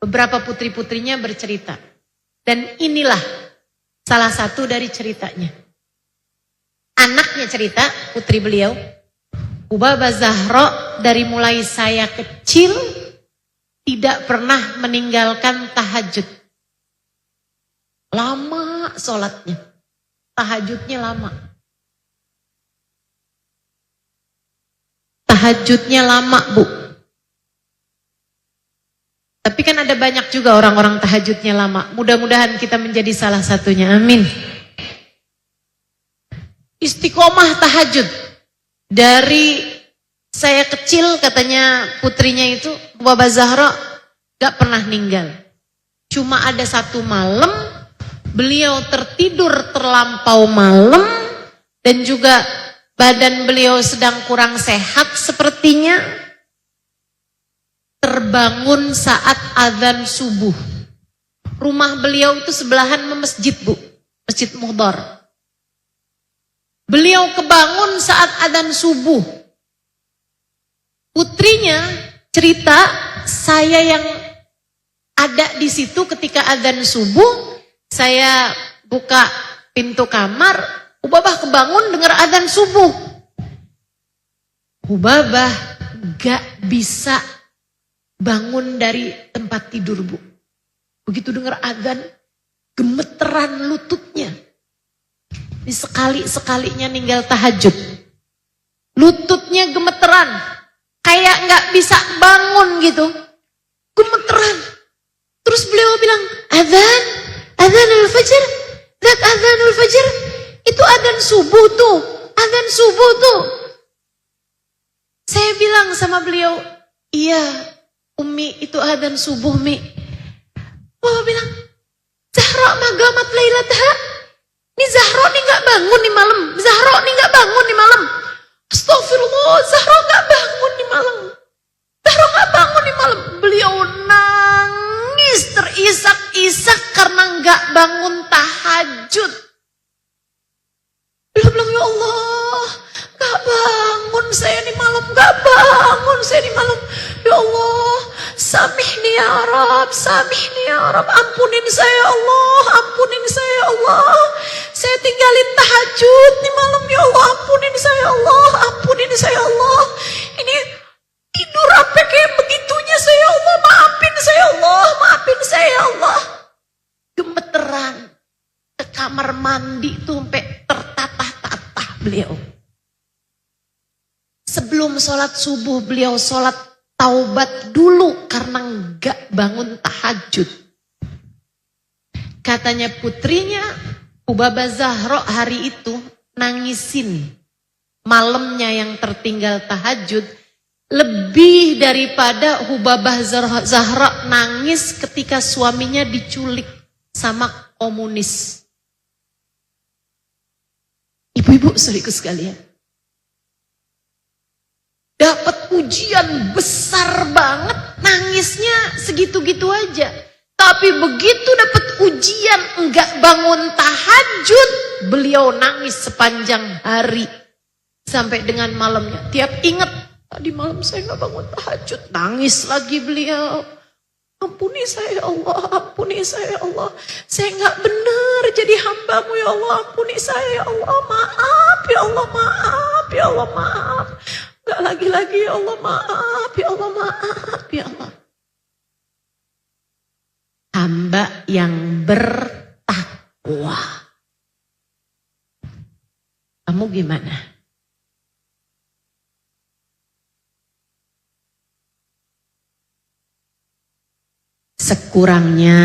Beberapa putri-putrinya bercerita. Dan inilah salah satu dari ceritanya. Anaknya cerita, putri beliau, Hubabah Zahra dari mulai saya kecil tidak pernah meninggalkan tahajud. Lama sholatnya. Tahajudnya lama. Tahajudnya lama, Bu. Tapi kan ada banyak juga orang-orang tahajudnya lama. Mudah-mudahan kita menjadi salah satunya. Amin. Istiqomah tahajud. Dari saya kecil katanya putrinya itu Hubabah Zahra gak pernah ninggal. Cuma ada satu malam beliau tertidur terlampau malam dan juga badan beliau sedang kurang sehat sepertinya. Terbangun saat azan subuh. Rumah beliau itu sebelahan masjid, Bu. Masjid Muhdar. Beliau kebangun saat azan subuh. Putrinya cerita, saya yang ada di situ ketika azan subuh, saya buka pintu kamar, Hubabah kebangun dengar azan subuh. Hubabah gak bisa bangun dari tempat tidur, Bu. Begitu dengar azan, gemeteran lututnya. Ini sekali-sekalinya ninggal tahajud. Lututnya gemeteran. Kayak gak bisa bangun gitu. Gemeteran. Terus beliau bilang, azan al-fajr. Zat azan al-fajr. Itu azan subuh tuh. Azan subuh tuh. Saya bilang sama beliau, iya Umi itu azan subuh Mi. Bapak bilang, Zahra magamat lailatha. Ini Zahra nih gak bangun nih malam. Zahra nih gak bangun nih malam. Astagfirullah, Zahra gak bangun nih malam. Zahra gak bangun nih malam. Beliau nangis terisak-isak karena gak bangun tahajud. Beliau bilang, ya Allah, gak bangun saya nih malam. Gak bangun saya nih malam. Ya Allah, samihni ya Rab, samihni ya Rab. Ampunin saya ya Allah, ampunin saya ya Allah. Saya tinggalin tahajud nih malam ya Allah. Ampunin saya ya Allah, ampunin saya ya Allah. Ini tidur apa kayak begitunya saya ya Allah. Maafin saya ya Allah, maafin saya ya Allah. Gemeteran. Ke kamar mandi tuh sampai tertatah-tatah beliau. Sebelum sholat subuh beliau sholat taubat dulu karena enggak bangun tahajud. Katanya putrinya Hubabah Zahra hari itu nangisin malamnya yang tertinggal tahajud lebih daripada Hubabah Zahra nangis ketika suaminya diculik sama komunis. Ibu-ibu saudaraku sekalian. dapat ujian besar banget, nangisnya segitu-gitu aja. Tapi begitu dapat ujian enggak bangun tahajud, beliau nangis sepanjang hari sampai dengan malamnya. Tiap ingat, tadi malam saya enggak bangun tahajud, nangis lagi beliau. Ampuni saya ya Allah, ampuni saya ya Allah. Saya enggak benar jadi hamba-Mu ya Allah, ampuni saya ya Allah. Maaf ya Allah, maaf ya Allah, maaf. Enggak lagi-lagi ya Allah, maaf ya Allah, maaf ya Allah. Hamba yang bertakwa. Kamu gimana? Sekurangnya,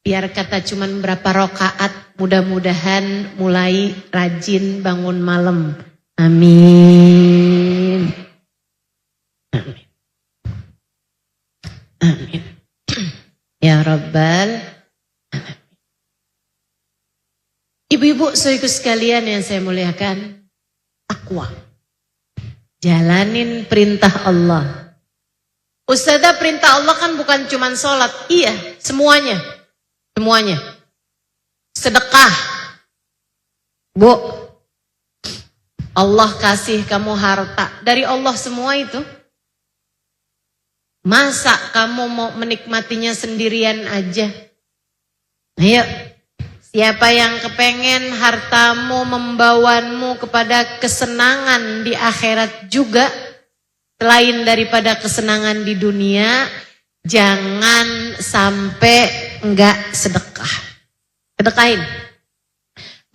biar kata cuman berapa rakaat, mudah-mudahan mulai rajin bangun malam. Amin. Amin. Amin. Ya Rabbal Alamin. Ibu-ibu saudaraku sekalian yang saya muliakan, takwa. Jalanin perintah Allah. Ustazah, perintah Allah kan bukan cuma sholat. Iya, semuanya. Semuanya. Sedekah. Bu, Allah kasih kamu harta. Dari Allah semua itu. Masa kamu mau menikmatinya sendirian aja? Ayo, siapa yang kepengen hartamu membawamu kepada kesenangan di akhirat juga, selain daripada kesenangan di dunia, jangan sampai enggak sedekah. Sedekahin.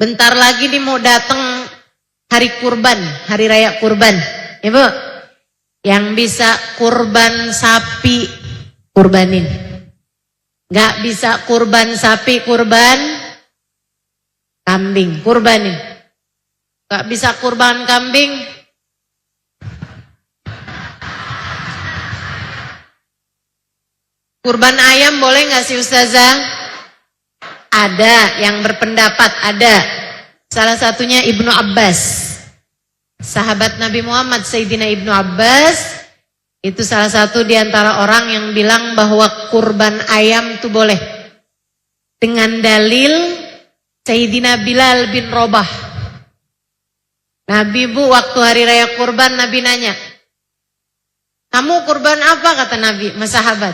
Bentar lagi nih mau datang hari kurban, hari raya kurban. Ibu, yang bisa kurban sapi, kurbanin. Gak bisa kurban sapi, kurban kambing, kurbanin. Gak bisa kurban kambing, kurban ayam boleh gak sih Ustazah? Ada yang berpendapat, ada. Salah satunya Ibnu Abbas. Sahabat Nabi Muhammad Sayyidina Ibnu Abbas itu salah satu di antara orang yang bilang bahwa kurban ayam itu boleh. Dengan dalil Sayyidina Bilal bin Rabah. Nabi bu waktu hari raya kurban Nabi nanya, kamu kurban apa kata Nabi? Mas sahabat,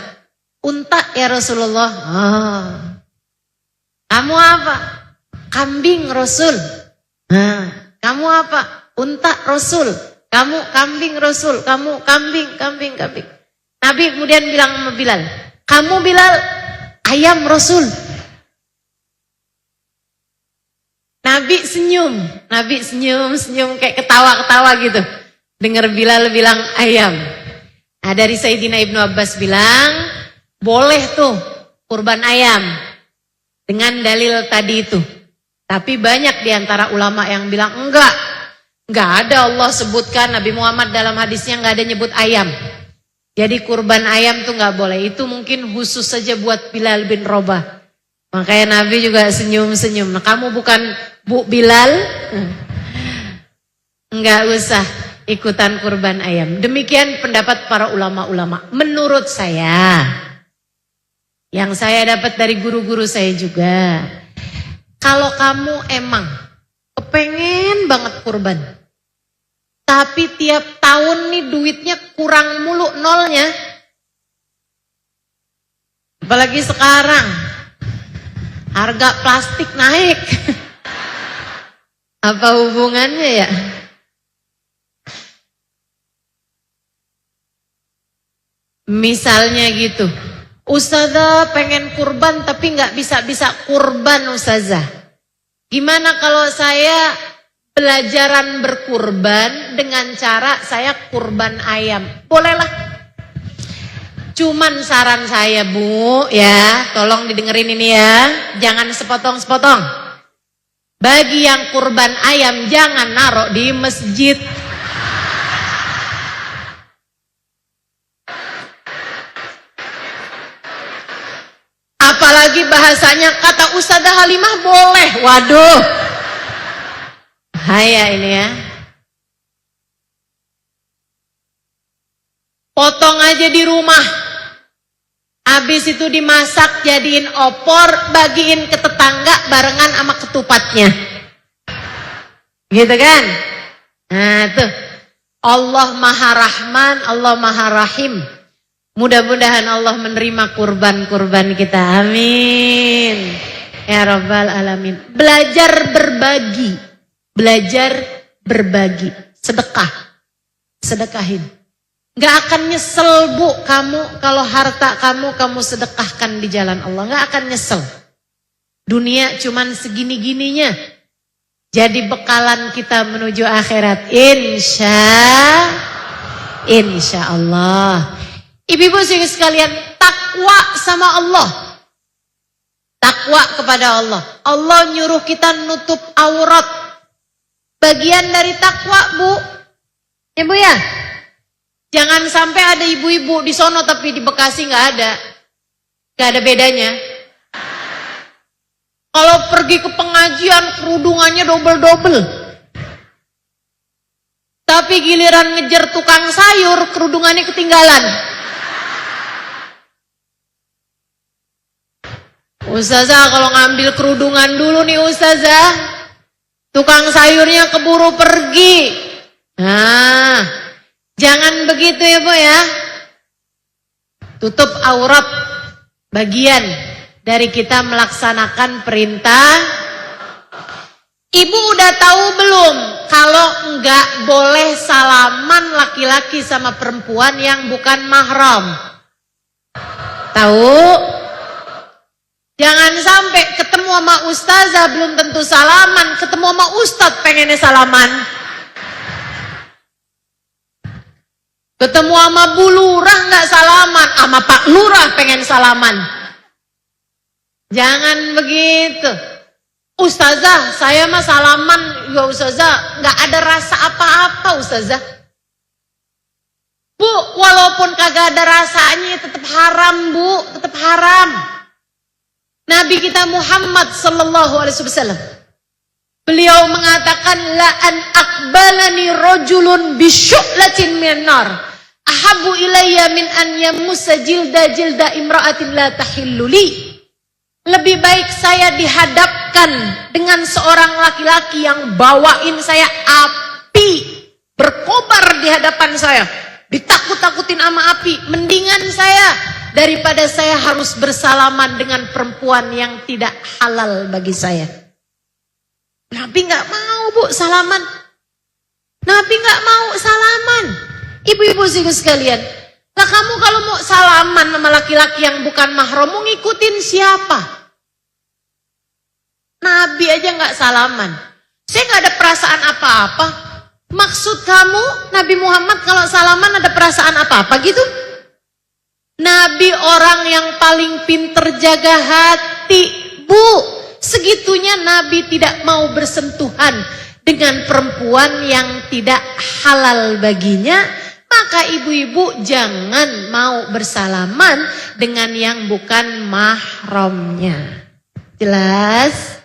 unta ya Rasulullah. Oh. Kamu apa? Kambing Rasul. Kamu apa? Unta Rasul, kamu kambing Rasul, kamu kambing. Nabi kemudian bilang sama Bilal, kamu Bilal ayam Rasul. Nabi senyum kayak ketawa-ketawa gitu. Dengar Bilal bilang ayam. Nah, dari Sayyidina Ibnu Abbas bilang, boleh tuh kurban ayam dengan dalil tadi itu. Tapi banyak di antara ulama yang bilang enggak ada Allah sebutkan, Nabi Muhammad dalam hadisnya enggak ada nyebut ayam. Jadi kurban ayam tuh enggak boleh. Itu mungkin khusus saja buat Bilal bin Rabah. Makanya Nabi juga senyum-senyum. Nah, kamu bukan Bu Bilal? Enggak usah ikutan kurban ayam. Demikian pendapat para ulama-ulama. Menurut saya, yang saya dapat dari guru-guru saya juga, kalau kamu emang kepengen banget kurban, tapi tiap tahun nih duitnya kurang mulu nolnya. Apalagi sekarang harga plastik naik. Apa hubungannya ya? Misalnya gitu, Ustazah pengen kurban tapi nggak bisa kurban Ustazah. Gimana kalau saya belajaran berkurban dengan cara saya kurban ayam? Bolehlah. Cuman saran saya Bu ya, tolong didengerin ini ya, jangan sepotong-sepotong. Bagi yang kurban ayam jangan naruh di masjid. Apalagi bahasanya kata Ustazah Halimah boleh. Waduh. Bahaya ini ya. Potong aja di rumah. Habis itu dimasak, jadiin opor, bagiin ke tetangga barengan sama ketupatnya. Gitu kan? Nah tuh. Allah Maha Rahman, Allah Maha Rahim. Mudah-mudahan Allah menerima kurban-kurban kita. Amin. Ya Rabbal Alamin. Belajar berbagi. Belajar berbagi. Sedekah. Sedekahin. Gak akan nyesel bu kamu kalau harta kamu sedekahkan di jalan Allah. Gak akan nyesel. Dunia cuman segini-gininya. Jadi bekalan kita menuju akhirat. Insya Allah. Ibu-ibu sekalian, takwa sama Allah. Takwa kepada Allah. Allah nyuruh kita nutup aurat. Bagian dari takwa bu. Ya bu ya. Jangan sampai ada ibu-ibu di sono tapi di Bekasi nggak ada. Nggak ada bedanya. Kalau pergi ke pengajian kerudungannya double-double. Tapi giliran ngejar tukang sayur kerudungannya ketinggalan. Ustazah kalau ngambil kerudungan dulu nih Ustazah. Tukang sayurnya keburu pergi. Nah, jangan begitu ya Bu ya. Tutup aurat bagian dari kita melaksanakan perintah. Ibu udah tahu belum kalau enggak boleh salaman laki-laki sama perempuan yang bukan mahram? Tahu? Jangan sampai ketemu sama ustazah belum tentu salaman, ketemu sama ustadz pengennya salaman. Ketemu sama Bu Lurah enggak salaman, sama Pak Lurah pengen salaman. Jangan begitu. Ustazah, saya mah salaman ya Ustazah, nggak ada rasa apa-apa Ustazah. Bu, walaupun kagak ada rasanya tetap haram Bu, tetap haram. Nabi kita Muhammad sallallahu alaihi wasallam, beliau mengatakan la an aqbalani rajulun bisyu'latin minan nar ahabbu ilayya min an yamussa jilda imra'atin la tahillu li. Lebih baik saya dihadapkan dengan seorang laki-laki yang bawain saya api berkobar di hadapan saya, ditakut-takutin sama api, mendingan saya daripada saya harus bersalaman dengan perempuan yang tidak halal bagi saya. Nabi nggak mau Bu salaman. Nabi nggak mau salaman. Ibu-ibu sekalian, nah kamu kalau mau salaman sama laki-laki yang bukan mahram, mau ngikutin siapa? Nabi aja nggak salaman. Saya nggak ada perasaan apa-apa. Maksud kamu Nabi Muhammad kalau salaman ada perasaan apa-apa gitu? Nabi orang yang paling pinter jaga hati, Bu. Segitunya Nabi tidak mau bersentuhan dengan perempuan yang tidak halal baginya. Maka ibu-ibu jangan mau bersalaman dengan yang bukan mahramnya. Jelas?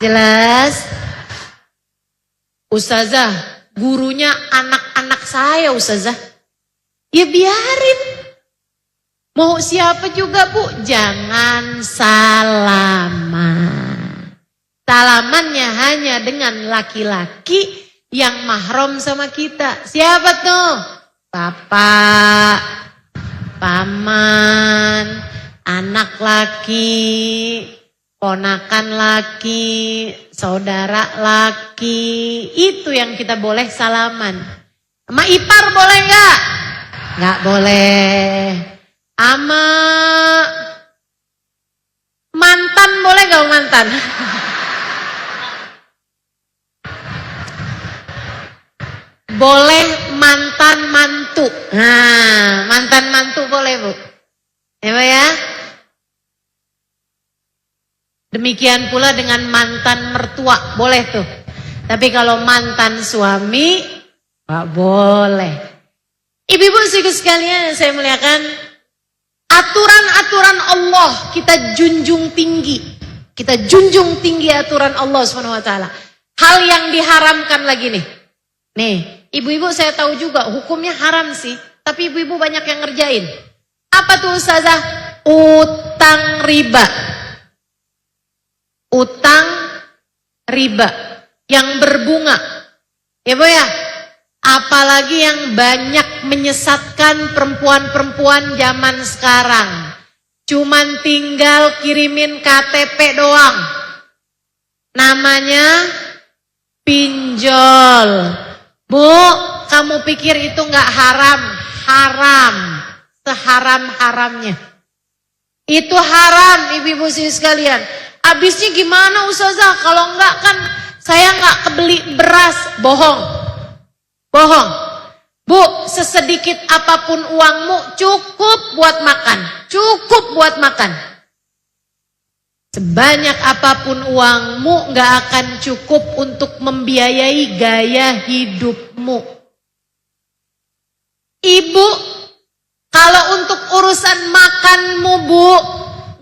Jelas? Ustazah, gurunya anak-anak saya Ustazah. Ya biarin. Mau siapa juga Bu, jangan salaman. Salamannya hanya dengan laki-laki yang mahram sama kita. Siapa tuh? Bapak, paman, anak laki, ponakan laki, saudara laki. Itu yang kita boleh salaman. Sama ipar boleh nggak? Nggak boleh. Sama mantan boleh nggak mantan? Boleh mantan mantu. Nah, mantan mantu boleh Bu. Ya Bu ya. Demikian pula dengan mantan mertua, boleh tuh. Tapi kalau mantan suami, nggak boleh. Ibu-ibu sekalian yang saya muliakan, aturan-aturan Allah kita junjung tinggi. Kita junjung tinggi aturan Allah SWT. Hal yang diharamkan lagi nih. Nih, ibu-ibu saya tahu juga hukumnya haram sih. tapi ibu-ibu banyak yang ngerjain. Apa tuh Ustazah? Utang riba. Utang riba yang berbunga. Ya Bu ya? Apalagi yang banyak menyesatkan perempuan-perempuan zaman sekarang. Cuman tinggal kirimin KTP doang. Namanya pinjol. Bu, kamu pikir itu nggak haram? Haram. Seharam-haramnya. Itu haram, ibu-ibu sekalian. Habisnya gimana Ustazah? Kalau enggak kan saya nggak kebeli beras. Bohong. Bohong. Bu, sesedikit apapun uangmu cukup buat makan. Cukup buat makan. Sebanyak apapun uangmu nggak akan cukup untuk membiayai gaya hidupmu. Ibu, kalau untuk urusan makanmu Bu,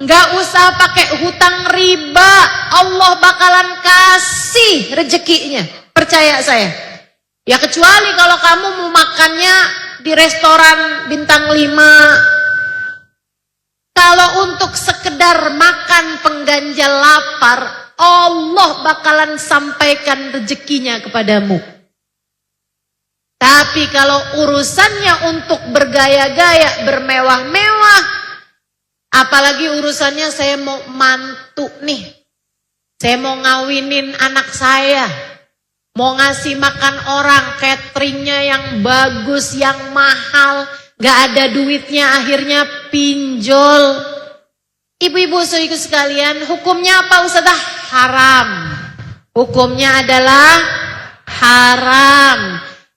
nggak usah pakai hutang riba. Allah bakalan kasih rezekinya. Percaya saya. Ya kecuali kalau kamu mau makannya di restoran bintang 5. Kalau untuk sekedar makan pengganjal lapar, Allah bakalan sampaikan rezekinya kepadamu. Tapi kalau urusannya untuk bergaya-gaya, bermewah-mewah, apalagi urusannya saya mau mantu nih, saya mau ngawinin anak saya, mau ngasih makan orang, cateringnya yang bagus, yang mahal, gak ada duitnya, akhirnya pinjol. Ibu-ibu saudaraku sekalian, hukumnya apa Ustazah? Haram. Hukumnya adalah haram.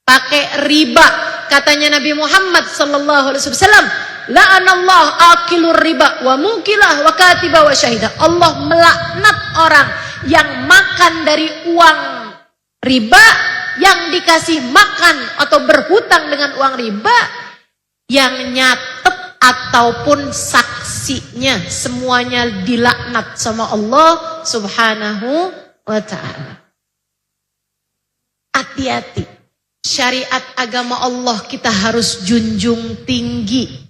Pakai riba. Katanya Nabi Muhammad sallallahu alaihi wasallam, la'anallah akilur riba wa mukilah wa katiba wa syahidah. Allah melaknat orang yang makan dari uang riba, yang dikasih makan atau berhutang dengan uang riba, yang nyatet ataupun saksinya, semuanya dilaknat sama Allah subhanahu wa ta'ala. Hati-hati. Syariat agama Allah kita harus junjung tinggi.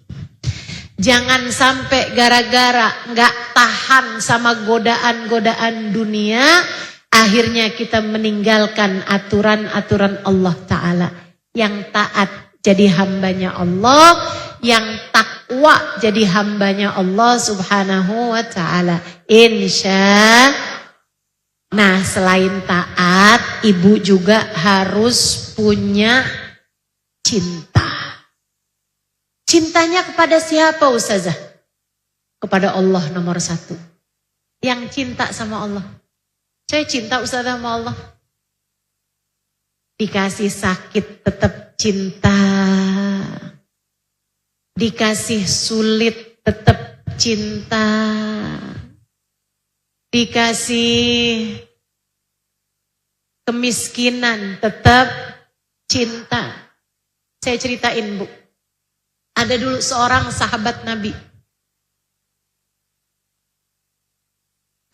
Jangan sampai gara-gara nggak tahan sama godaan-godaan dunia, akhirnya kita meninggalkan aturan-aturan Allah Ta'ala. Yang taat jadi hambanya Allah, yang takwa jadi hambanya Allah Subhanahu wa Ta'ala. Nah, selain taat, ibu juga harus punya cinta. Cintanya kepada siapa Ustazah? Kepada Allah nomor 1. Yang cinta sama Allah. Saya cinta Ustazah sama Allah. Dikasih sakit tetap cinta. Dikasih sulit tetap cinta. Dikasih kemiskinan tetap cinta. Saya ceritain Bu. Ada dulu seorang sahabat Nabi.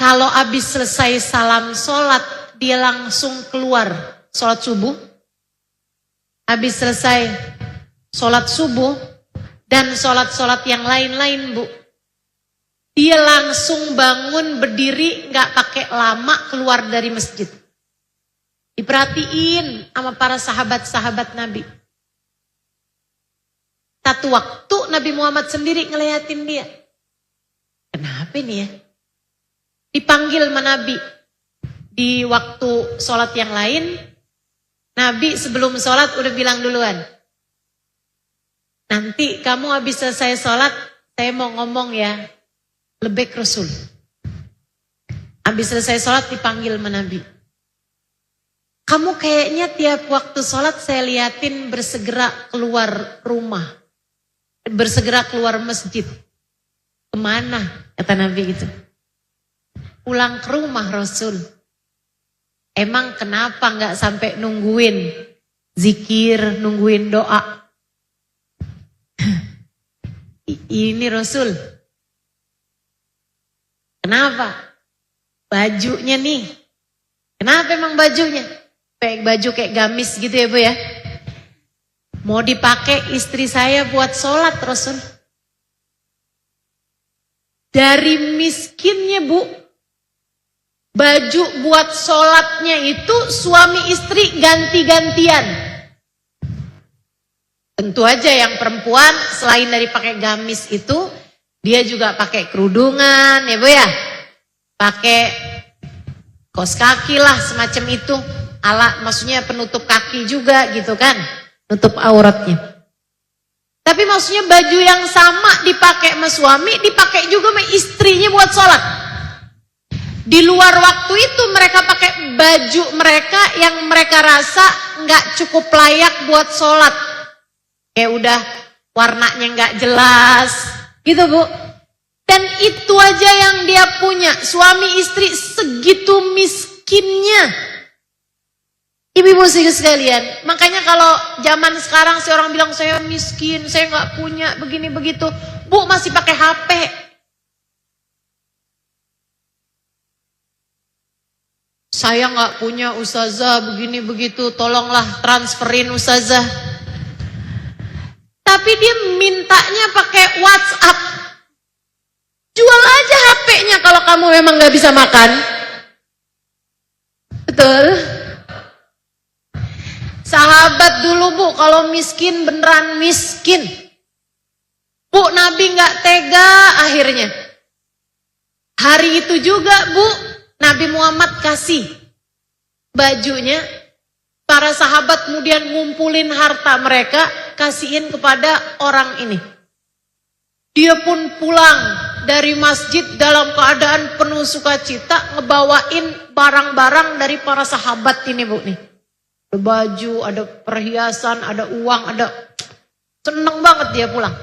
Kalau habis selesai salam sholat, dia langsung keluar sholat subuh. Habis selesai sholat subuh dan sholat-sholat yang lain-lain Bu, dia langsung bangun berdiri, gak pakai lama keluar dari masjid. Diperhatiin sama para sahabat-sahabat Nabi. Satu waktu Nabi Muhammad sendiri ngeliatin dia. Kenapa ini ya? Dipanggil sama Nabi. Di waktu sholat yang lain, Nabi sebelum sholat udah bilang duluan. Nanti kamu habis selesai sholat, saya mau ngomong ya. Lebek Rasul. Habis selesai sholat dipanggil sama Nabi. Kamu kayaknya tiap waktu sholat saya liatin bersegera keluar rumah. Bersegera keluar masjid. Kemana? Kata Nabi gitu. Pulang ke rumah Rasul. Emang kenapa gak sampai nungguin zikir, nungguin doa? Ini Rasul. Kenapa? Bajunya nih. Kenapa emang bajunya? Baju kayak gamis gitu ya Bu ya. Mau dipakai istri saya buat sholat Rasul. Dari miskinnya Bu, baju buat sholatnya itu suami istri ganti-gantian. Tentu aja yang perempuan selain dari pakai gamis itu, dia juga pakai kerudungan ya Bu ya. Pakai kaos kaki lah semacam itu. Maksudnya penutup kaki juga gitu kan. Nutup auratnya. Tapi maksudnya baju yang sama dipakai sama suami, dipakai juga sama istrinya buat sholat. Di luar waktu itu mereka pakai baju mereka yang mereka rasa nggak cukup layak buat sholat. Kayak udah warnanya nggak jelas, gitu Bu. Dan itu aja yang dia punya, suami istri segitu miskinnya. Ibu-ibu sekalian, makanya kalau zaman sekarang seorang bilang saya miskin, saya nggak punya begini begitu, Bu masih pakai HP. Saya nggak punya ustazah begini begitu, tolonglah transferin ustazah. Tapi dia mintanya pakai WhatsApp. Jual aja HP-nya kalau kamu memang nggak bisa makan. Betul? Sahabat dulu Bu, kalau miskin beneran miskin. Bu, Nabi nggak tega akhirnya. Hari itu juga Bu, Nabi Muhammad kasih bajunya. Para sahabat kemudian ngumpulin harta mereka, kasihin kepada orang ini. Dia pun pulang dari masjid dalam keadaan penuh sukacita, ngebawain barang-barang dari para sahabat ini Bu nih. Ada baju, ada perhiasan, ada uang, ada... Seneng banget dia pulang.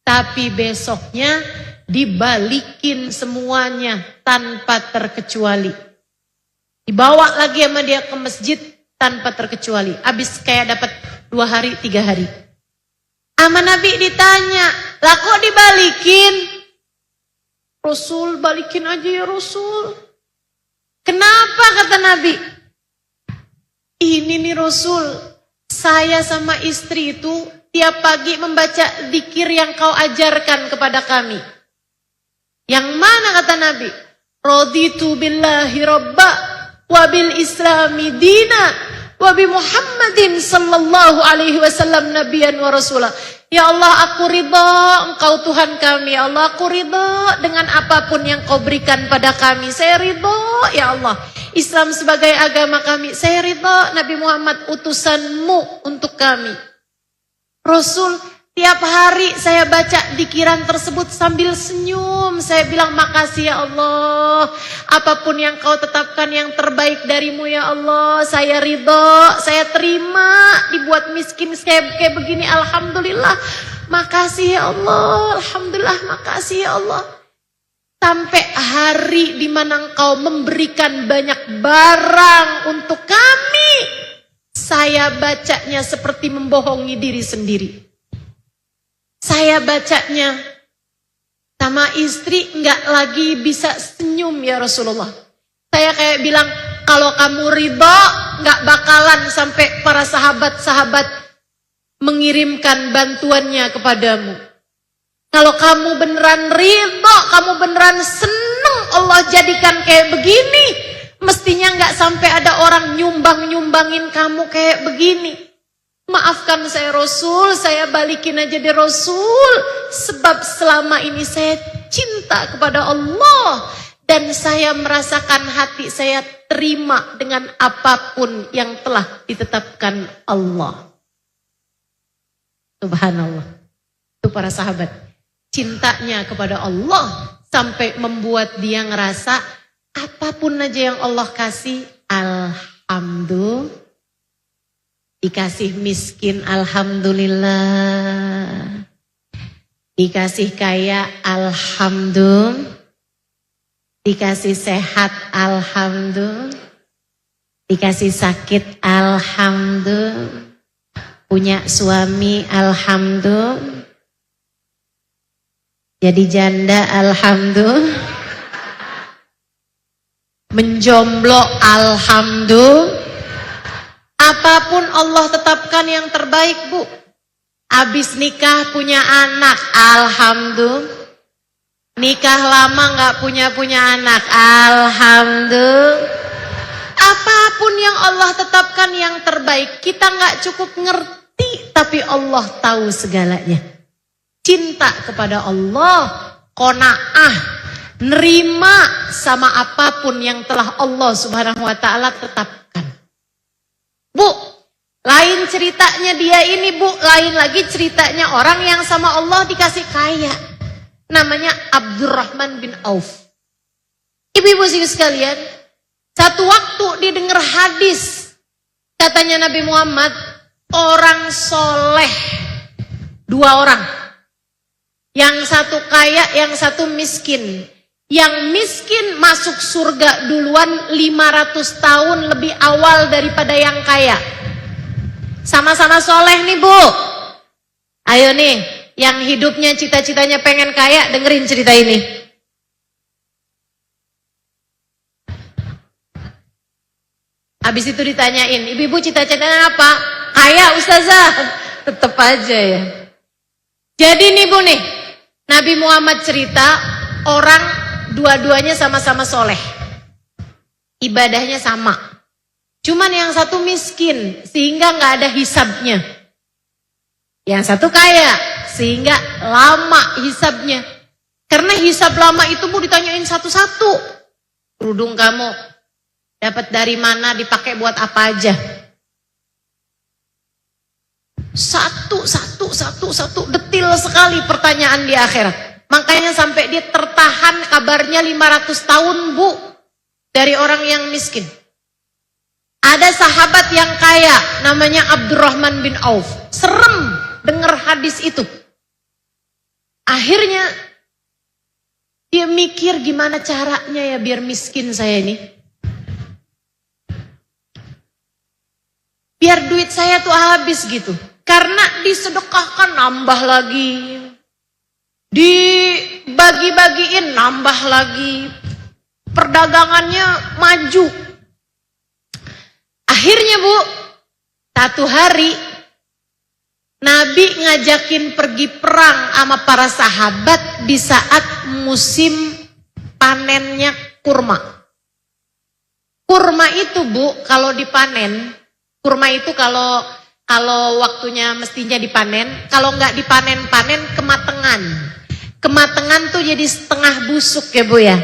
Tapi besoknya dibalikin semuanya tanpa terkecuali. Dibawa lagi sama dia ke masjid tanpa terkecuali. Habis kayak dapat 2 hari, 3 hari. Sama Nabi ditanya, lah kok dibalikin? Rasul, balikin aja ya Rasul. Kenapa kata Nabi? Ini nih Rasul, saya sama istri itu tiap pagi membaca zikir yang kau ajarkan kepada kami. Yang mana kata Nabi? Raditu billahi rabba wa bil islami dina wa bi Muhammadin sallallahu alaihi wasallam nabiyan wa rasulah. Ya Allah, aku ridha Engkau Tuhan kami. Ya Allah, aku ridha dengan apapun yang Kau berikan pada kami. Saya ridha ya Allah. Islam sebagai agama kami. Saya ridha Nabi Muhammad utusanmu untuk kami. Rasul, tiap hari saya baca dikiran tersebut sambil senyum. Saya bilang makasih ya Allah. Apapun yang Kau tetapkan yang terbaik darimu ya Allah. Saya ridha, saya terima. Dibuat miskin kayak begini, alhamdulillah. Makasih ya Allah. Alhamdulillah, makasih ya Allah. Sampai hari di mana Engkau memberikan banyak barang untuk kami. Saya bacanya seperti membohongi diri sendiri. Saya bacanya sama istri nggak lagi bisa senyum ya Rasulullah. Saya kayak bilang, kalau kamu ridha nggak bakalan sampai para sahabat-sahabat mengirimkan bantuannya kepadamu. Kalau kamu beneran ridha, kamu beneran seneng Allah jadikan kayak begini, mestinya nggak sampai ada orang nyumbangin kamu kayak begini. Maafkan saya Rasul, saya balikin aja deh Rasul. Sebab selama ini saya cinta kepada Allah. Dan saya merasakan hati saya terima dengan apapun yang telah ditetapkan Allah. Subhanallah. Itu para sahabat. Cintanya kepada Allah sampai membuat dia ngerasa apapun aja yang Allah kasih, alhamdulillah. Dikasih miskin, alhamdulillah. Dikasih kaya, alhamdulillah. Dikasih sehat, alhamdulillah. Dikasih sakit, alhamdulillah. Punya suami, alhamdulillah. Jadi janda, alhamdulillah. Menjomblo, alhamdulillah. Apapun Allah tetapkan yang terbaik, Bu. Habis nikah punya anak, alhamdulillah. Nikah lama nggak punya anak, alhamdulillah. Apapun yang Allah tetapkan yang terbaik, kita nggak cukup ngerti, tapi Allah tahu segalanya. Cinta kepada Allah, qanaah, nerima sama apapun yang telah Allah Subhanahu wa taala tetapkan. Bu, lain ceritanya dia ini, Bu, lain lagi ceritanya orang yang sama Allah dikasih kaya. Namanya Abdurrahman bin Auf. Ibu-ibu sekalian, satu waktu didengar hadis, katanya Nabi Muhammad, orang soleh, 2 orang. Yang satu kaya, yang satu miskin. Yang miskin masuk surga duluan 500 tahun lebih awal daripada yang kaya. Sama-sama soleh nih, Bu. Ayo nih, yang hidupnya cita-citanya pengen kaya, dengerin cerita ini. Habis itu ditanyain, ibu-ibu cita-citanya apa? Kaya, Ustazah. Tetep aja ya. Jadi nih, Bu nih, Nabi Muhammad cerita, orang dua-duanya sama-sama soleh. Ibadahnya sama. Cuman yang satu miskin, sehingga nggak ada hisabnya. Yang satu kaya, sehingga lama hisabnya. Karena hisab lama itu, Bu, ditanyain satu-satu. Kerudung kamu dapat dari mana, dipakai buat apa aja. Satu, detil sekali pertanyaan di akhirat. Makanya sampai dia tertahan kabarnya 500 tahun, Bu, dari orang yang miskin. Ada sahabat yang kaya, namanya Abdurrahman bin Auf. Serem dengar hadis itu. Akhirnya dia mikir, gimana caranya ya biar miskin saya ini. Biar duit saya tuh habis gitu. Karena disedekahkan nambah lagi. Dibagi-bagiin nambah lagi. Perdagangannya maju. Akhirnya, Bu, satu hari Nabi ngajakin pergi perang sama para sahabat di saat musim panennya kurma. Kurma itu, Bu, kalau dipanen, kurma itu kalau waktunya mestinya dipanen, kalau nggak dipanen-panen kematangan. Kematangan tuh jadi setengah busuk ya, Bu ya.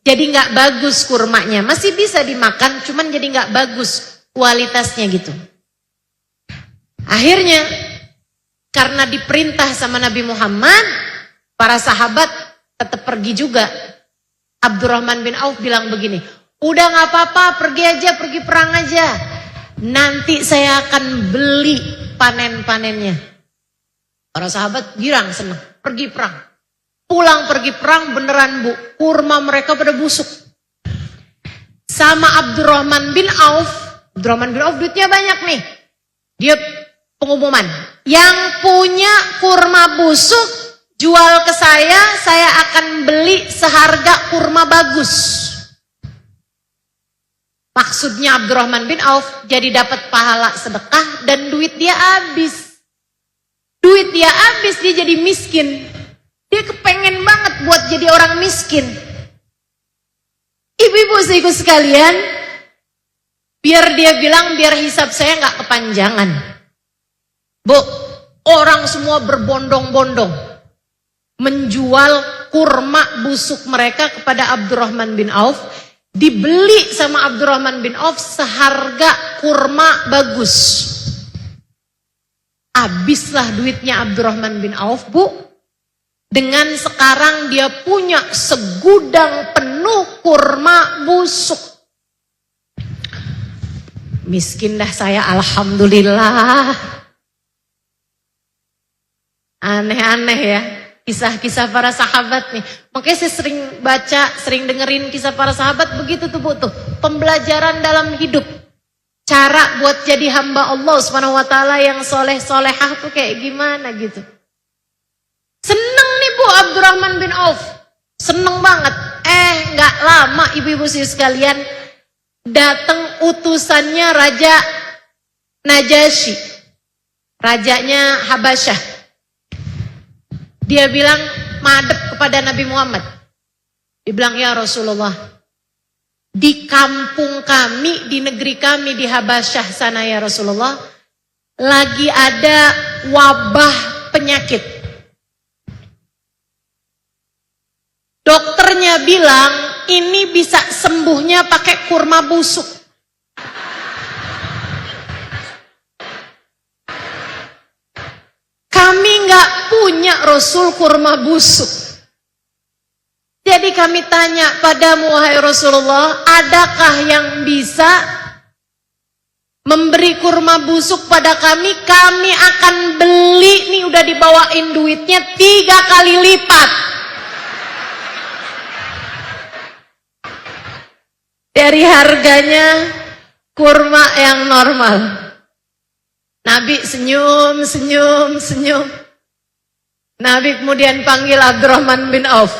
Jadi nggak bagus kurmanya. Masih bisa dimakan, cuman jadi nggak bagus kualitasnya gitu. Akhirnya karena diperintah sama Nabi Muhammad, para sahabat tetap pergi juga. Abdurrahman bin Auf bilang begini, udah nggak apa-apa, pergi aja, pergi perang aja. Nanti saya akan beli panen-panennya. Para sahabat girang, senang, pergi perang. Pulang pergi perang beneran, Bu, kurma mereka pada busuk. Sama Abdurrahman bin Auf duitnya banyak nih. Dia pengumuman, yang punya kurma busuk jual ke saya akan beli seharga kurma bagus. Maksudnya Abdurrahman bin Auf jadi dapat pahala sedekah dan duit dia habis. Duit dia habis, dia jadi miskin. Dia kepengen banget buat jadi orang miskin. Ibu-ibu saudaraku sekalian, biar dia bilang biar hisab saya nggak kepanjangan. Bu, orang semua berbondong-bondong menjual kurma busuk mereka kepada Abdurrahman bin Auf, dibeli sama Abdurrahman bin Auf seharga kurma bagus. Habislah duitnya Abdurrahman bin Auf, Bu. Dengan sekarang dia punya segudang penuh kurma busuk. Miskin dah saya, alhamdulillah. Aneh-aneh ya kisah-kisah para sahabat nih. Makanya saya sering baca, sering dengerin kisah para sahabat begitu tuh, Bu, tuh. Pembelajaran dalam hidup. Cara buat jadi hamba Allah Subhanahu wa taala yang soleh-solehah tuh kayak gimana gitu. Seneng nih, Bu, Abdurrahman bin Auf. Seneng banget. Nggak lama ibu-ibu sekalian, datang utusannya Raja Najasyi, rajanya Habasyah. Dia bilang madep kepada Nabi Muhammad. Dia bilang, ya Rasulullah, di kampung kami, di negeri kami di Habasyah sana ya Rasulullah, lagi ada wabah penyakit. Dokternya bilang ini bisa sembuhnya pakai kurma busuk. Kami nggak punya Rasul kurma busuk. Jadi kami tanya padamu wahai Rasulullah, adakah yang bisa memberi kurma busuk pada kami? Kami akan beli, nih udah dibawain duitnya 3 kali lipat dari harganya kurma yang normal. Nabi senyum. Nabi kemudian panggil Abdurrahman bin Auf.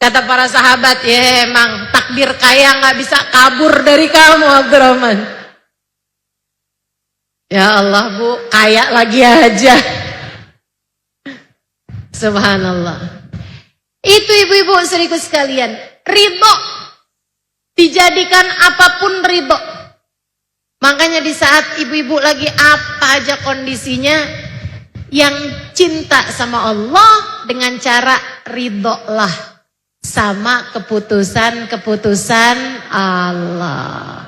Kata para sahabat, ya emang takdir kaya nggak bisa kabur dari kamu Abdurrahman. Ya Allah Bu, kaya lagi aja. Subhanallah. Itu ibu-ibu serius sekalian, ridho. Dijadikan apapun ridho. Makanya di saat ibu-ibu lagi apa aja kondisinya, yang cinta sama Allah dengan cara ridho lah sama keputusan Allah.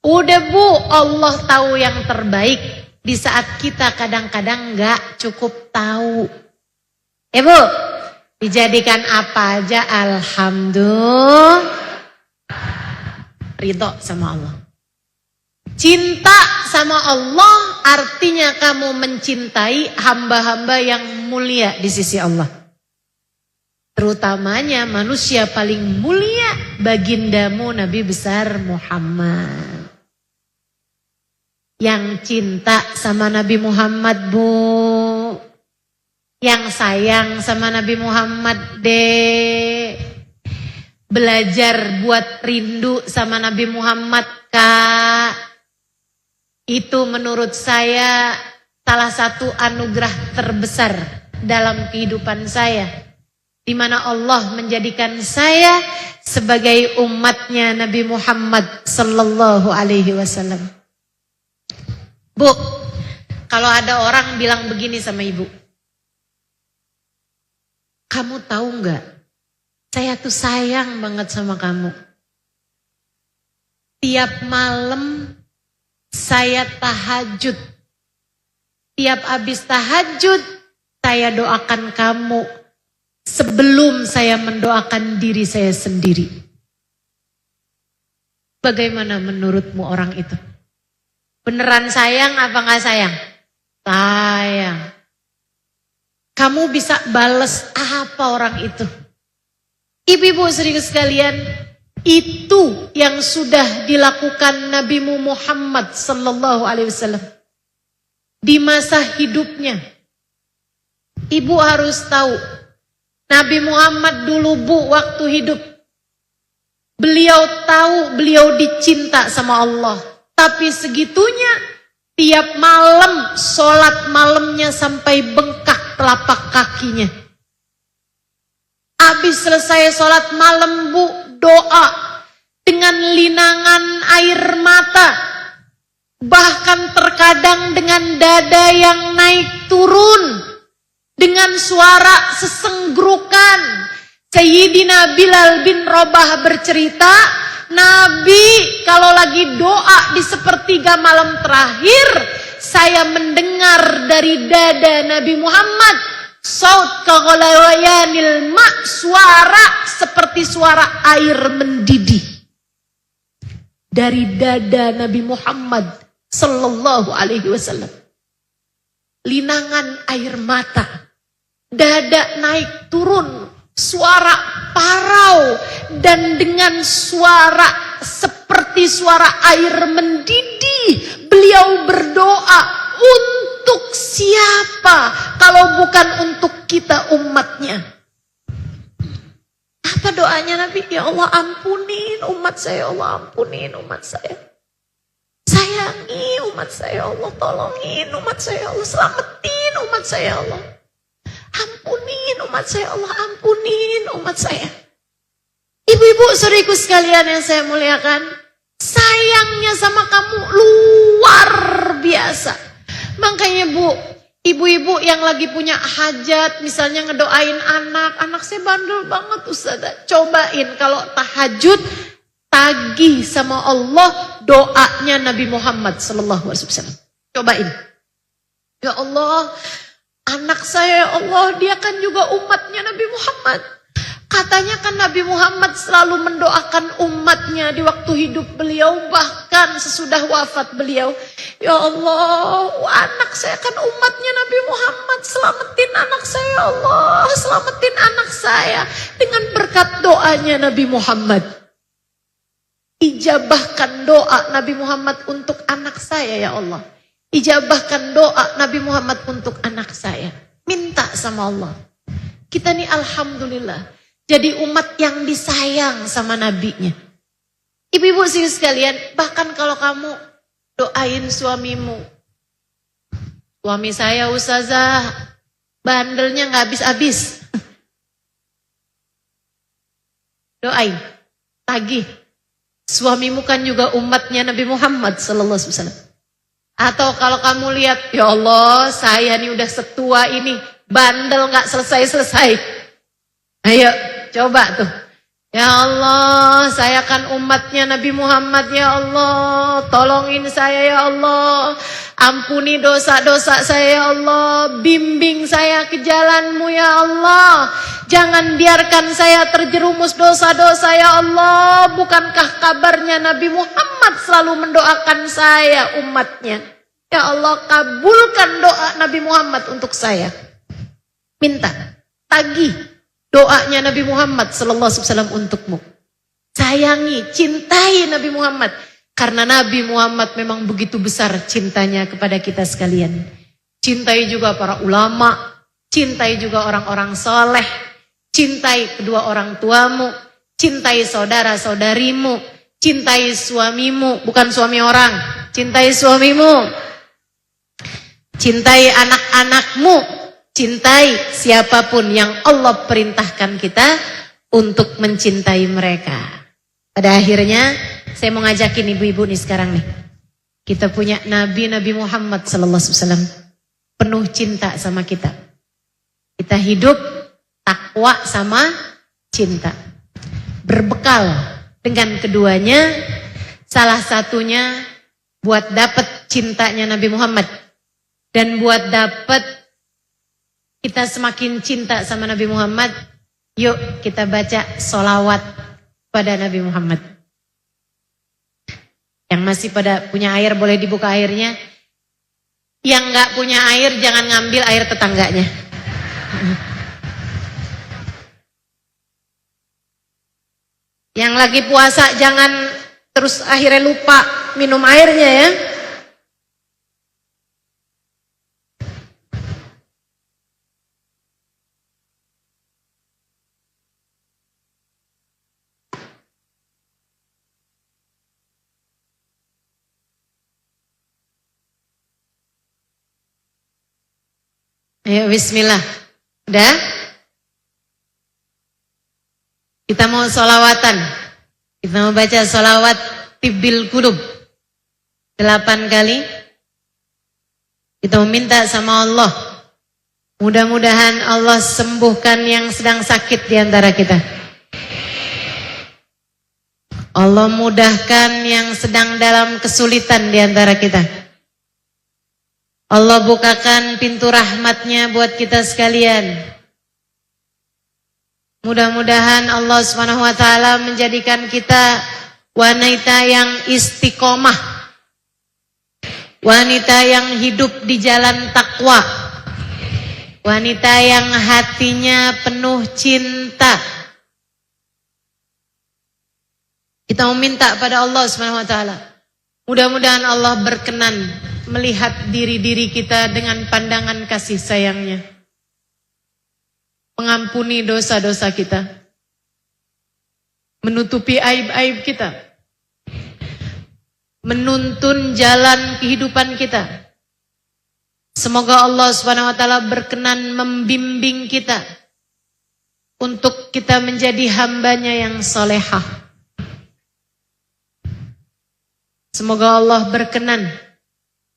Udah Bu, Allah tahu yang terbaik di saat kita kadang-kadang nggak cukup tahu. Bu, dijadikan apa aja alhamdulillah ridho sama Allah. Cinta sama Allah artinya kamu mencintai hamba-hamba yang mulia di sisi Allah. Terutamanya manusia paling mulia, bagindamu Nabi besar Muhammad. Yang cinta sama Nabi Muhammad Bu, yang sayang sama Nabi Muhammad deh. Belajar buat rindu sama Nabi Muhammad Kak. Itu menurut saya salah satu anugerah terbesar dalam kehidupan saya. Di mana Allah menjadikan saya sebagai umatnya Nabi Muhammad sallallahu alaihi wasallam. Bu, kalau ada orang bilang begini sama ibu, kamu tahu nggak? Saya tuh sayang banget sama kamu. Tiap malam saya tahajud. Tiap habis tahajud saya doakan kamu sebelum saya mendoakan diri saya sendiri. Bagaimana menurutmu orang itu? Beneran sayang apa nggak sayang? Sayang. Kamu bisa bales apa orang itu? Ibu-ibu serius sekalian, itu yang sudah dilakukan Nabi Muhammad sallallahu alaihi wasallam di masa hidupnya. Ibu harus tahu, Nabi Muhammad dulu Bu waktu hidup, beliau tahu beliau dicinta sama Allah. Tapi segitunya tiap malam sholat malamnya sampai bengkak telapak kakinya. Habis selesai sholat malam Bu, doa dengan linangan air mata. Bahkan terkadang dengan dada yang naik turun. Dengan suara sesenggrukan. Sayyidina Bilal bin Rabah bercerita, Nabi kalau lagi doa di sepertiga malam terakhir, saya mendengar dari dada Nabi Muhammad, saut kaghalayanil ma, suara seperti suara air mendidih. Dari dada Nabi Muhammad sallallahu alaihi wasallam. Linangan air mata, dada naik turun, suara parau, dan dengan suara seperti suara air mendidih, beliau berdoa untuk siapa kalau bukan untuk kita umatnya. Apa doanya Nabi? Ya Allah ampunin umat saya, Allah ampunin umat saya. Saya sayangi umat saya Allah, tolongin umat saya Allah, selamatin umat saya Allah. Ampunin umat saya Allah, ampunin umat saya. Ibu-ibu saudariku sekalian yang saya muliakan, sayangnya sama kamu luar biasa. Makanya Bu, ibu-ibu yang lagi punya hajat, misalnya ngedoain anak saya bandel banget Ustazah. Cobain kalau tahajud, tagih sama Allah doanya Nabi Muhammad SAW. Cobain. Ya Allah, anak saya ya Allah, dia kan juga umatnya Nabi Muhammad. Katanya kan Nabi Muhammad selalu mendoakan umatnya di waktu hidup beliau, bahkan sesudah wafat beliau. Ya Allah, anak saya kan umatnya Nabi Muhammad, selamatin anak saya ya Allah, selamatin anak saya dengan berkat doanya Nabi Muhammad. Ijabahkan doa Nabi Muhammad untuk anak saya ya Allah. Ijabahkan doa Nabi Muhammad untuk anak saya. Minta sama Allah. Kita nih alhamdulillah jadi umat yang disayang sama nabinya. Ibu-ibu sih sekalian, bahkan kalau kamu doain suamimu. Suami saya Ustazah, bandelnya gak habis-habis. Doain, tagih. Suamimu kan juga umatnya Nabi Muhammad SAW. Atau kalau kamu lihat, ya Allah saya nih udah setua ini, bandel gak selesai-selesai. Ayo coba tuh. Ya Allah, saya kan umatnya Nabi Muhammad ya Allah. Tolongin saya ya Allah. Ampuni dosa-dosa saya ya Allah. Bimbing saya ke jalanmu ya Allah. Jangan biarkan saya terjerumus dosa-dosa ya Allah. Bukankah kabarnya Nabi Muhammad selalu mendoakan saya umatnya. Ya Allah, kabulkan doa Nabi Muhammad untuk saya. Minta, tagih doanya Nabi Muhammad SAW untukmu. Sayangi, cintai Nabi Muhammad. Karena Nabi Muhammad memang begitu besar cintanya kepada kita sekalian. Cintai juga para ulama. Cintai juga orang-orang soleh. Cintai kedua orang tuamu. Cintai saudara-saudarimu. Cintai suamimu. Bukan suami orang. Cintai suamimu. Cintai anak-anakmu. Cintai siapapun yang Allah perintahkan kita untuk mencintai mereka. Pada akhirnya saya mau ngajakin ibu-ibu nih sekarang nih. Kita punya Nabi Muhammad SAW penuh cinta sama kita. Kita hidup takwa sama cinta. Berbekal dengan keduanya, salah satunya buat dapat cintanya Nabi Muhammad dan buat dapat kita semakin cinta sama Nabi Muhammad, yuk kita baca sholawat pada Nabi Muhammad. Yang masih pada punya air boleh dibuka airnya. Yang gak punya air jangan ngambil air tetangganya. Yang lagi puasa jangan terus akhirnya lupa minum airnya ya. Ayo bismillah. Udah? Kita mau sholawatan. Kita mau baca sholawat Tibbil Qulub 8 kali. Kita meminta sama Allah. Mudah-mudahan Allah sembuhkan yang sedang sakit di antara kita. Allah mudahkan yang sedang dalam kesulitan di antara kita. Allah bukakan pintu rahmatnya buat kita sekalian. Mudah-mudahan Allah SWT menjadikan kita wanita yang istiqomah. Wanita yang hidup di jalan takwa. Wanita yang hatinya penuh cinta. Kita meminta pada Allah SWT. Mudah-mudahan Allah berkenan melihat diri-diri kita dengan pandangan kasih sayangnya. Mengampuni dosa-dosa kita. Menutupi aib-aib kita. menuntun jalan kehidupan kita. Semoga Allah Subhanahu wa taala berkenan membimbing kita untuk kita menjadi hambanya yang solehah. Semoga Allah berkenan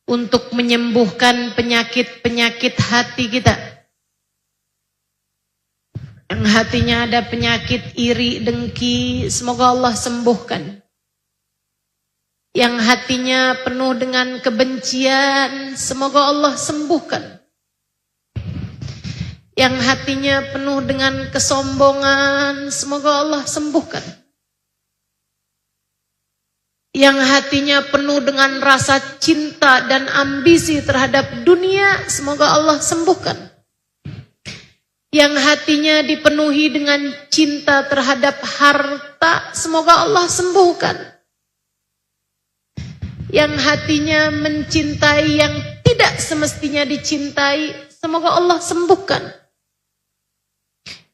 untuk menyembuhkan penyakit-penyakit hati kita. Yang hatinya ada penyakit iri, dengki, semoga Allah sembuhkan. Yang hatinya penuh dengan kebencian, semoga Allah sembuhkan. Yang hatinya penuh dengan kesombongan, semoga Allah sembuhkan. Yang hatinya penuh dengan rasa cinta dan ambisi terhadap dunia, semoga Allah sembuhkan. Yang hatinya dipenuhi dengan cinta terhadap harta, semoga Allah sembuhkan. Yang hatinya mencintai yang tidak semestinya dicintai, semoga Allah sembuhkan.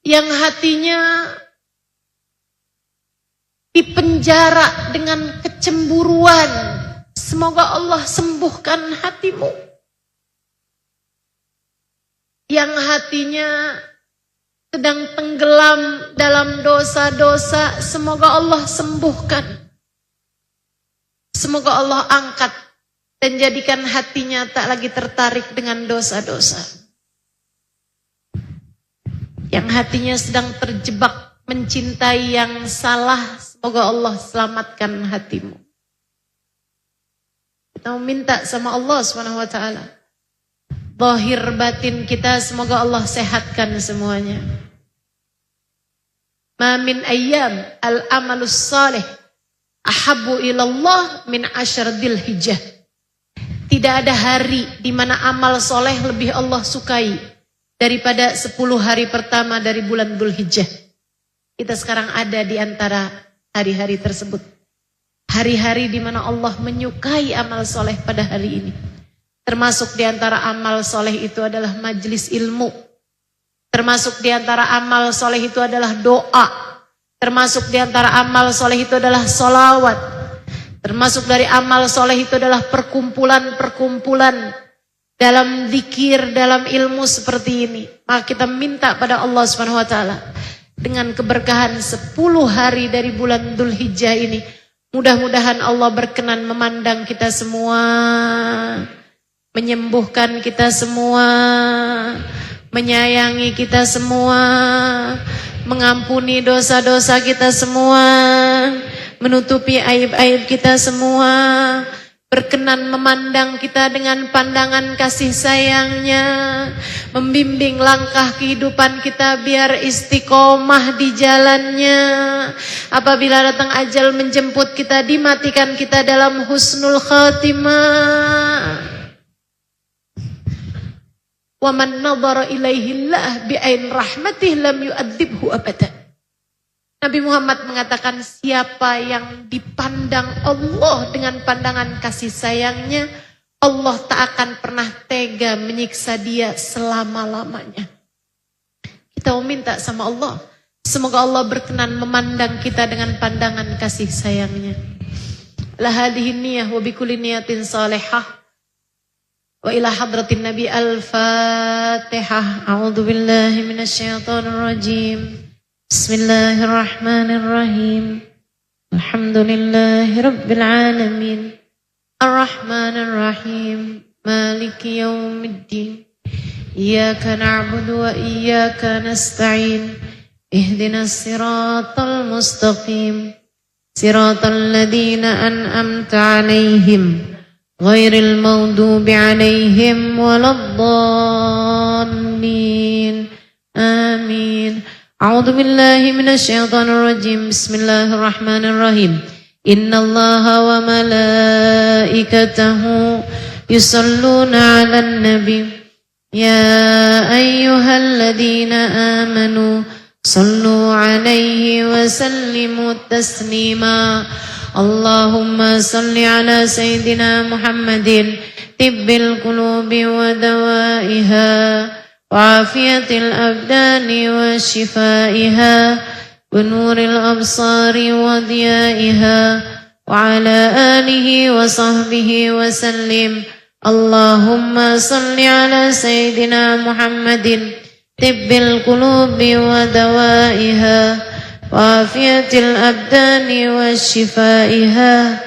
Yang hatinya dipenjara dengan kecemburuan, semoga Allah sembuhkan hatimu. Yang hatinya sedang tenggelam dalam dosa-dosa, semoga Allah sembuhkan. Semoga Allah angkat dan jadikan hatinya tak lagi tertarik dengan dosa-dosa. Yang hatinya sedang terjebak mencintai yang salah, semoga Allah selamatkan hatimu. Kita minta sama Allah SWT. Zahir batin kita semoga Allah sehatkan semuanya. Ma min ayyam al-amalus salih ahabbu ilallah min asyar dzulhijjah. Tidak ada hari di mana amal soleh lebih Allah sukai daripada 10 hari pertama dari bulan Dzulhijjah. Kita sekarang ada di antara hari-hari tersebut. Hari-hari di mana Allah menyukai amal soleh pada hari ini. Termasuk di antara amal soleh itu adalah majelis ilmu. Termasuk di antara amal soleh itu adalah doa. Termasuk di antara amal soleh itu adalah solawat. Termasuk dari amal soleh itu adalah perkumpulan-perkumpulan dalam zikir, dalam ilmu seperti ini. Maka kita minta pada Allah SWT dengan keberkahan 10 hari dari bulan Dzulhijjah ini. Mudah-mudahan Allah berkenan memandang kita semua, menyembuhkan kita semua, menyayangi kita semua, mengampuni dosa-dosa kita semua, menutupi aib-aib kita semua, berkenan memandang kita dengan pandangan kasih sayangnya, membimbing langkah kehidupan kita biar istiqomah di jalannya. Apabila datang ajal menjemput kita, dimatikan kita dalam husnul khatimah. Wa man nadhara ilaihillah bi'ain rahmatih lam yu'adzibhu abadan. Nabi Muhammad mengatakan siapa yang dipandang Allah dengan pandangan kasih sayangnya, Allah tak akan pernah tega menyiksa dia selama-lamanya. Kita mau minta sama Allah, semoga Allah berkenan memandang kita dengan pandangan kasih sayangnya. La hadhihi niyah wa bikulli niyatin salihah. Wa ila hadratin Nabi al-Fatihah. A'udzu billahi minasyaitonir rajim. Bismillahirrahmanirrahim. Alhamdulillahi rabbil alamin. Ar-Rahmanir Rahim. Maliki yaumiddin. Iyyaka na'budu wa iyyaka nasta'in. Ihdinas siratal mustaqim. Siratal ladzina an'amta 'alaihim. Ghairil maghdubi 'alaihim waladdallin. Amin. A'udzu billahi minasyaitonir rajim. Bismillahirrahmanirrahim. Innallaha wa malaikatahu yusholluna 'alan nabi. Ya ayyuhalladzina amanu sallu 'alaihi wa sallimu taslima. Allahumma salli ala Sayyidina Muhammadin tibbil qulubi wa dawaiha wa afiyatil abdani wa shifaiha wa nuril absari wa diyaiha وعلى آله وصحبه وسلم. اللهم صل على سيدنا محمد طب القلوب ودوائها وعافية الأبدان وشفائها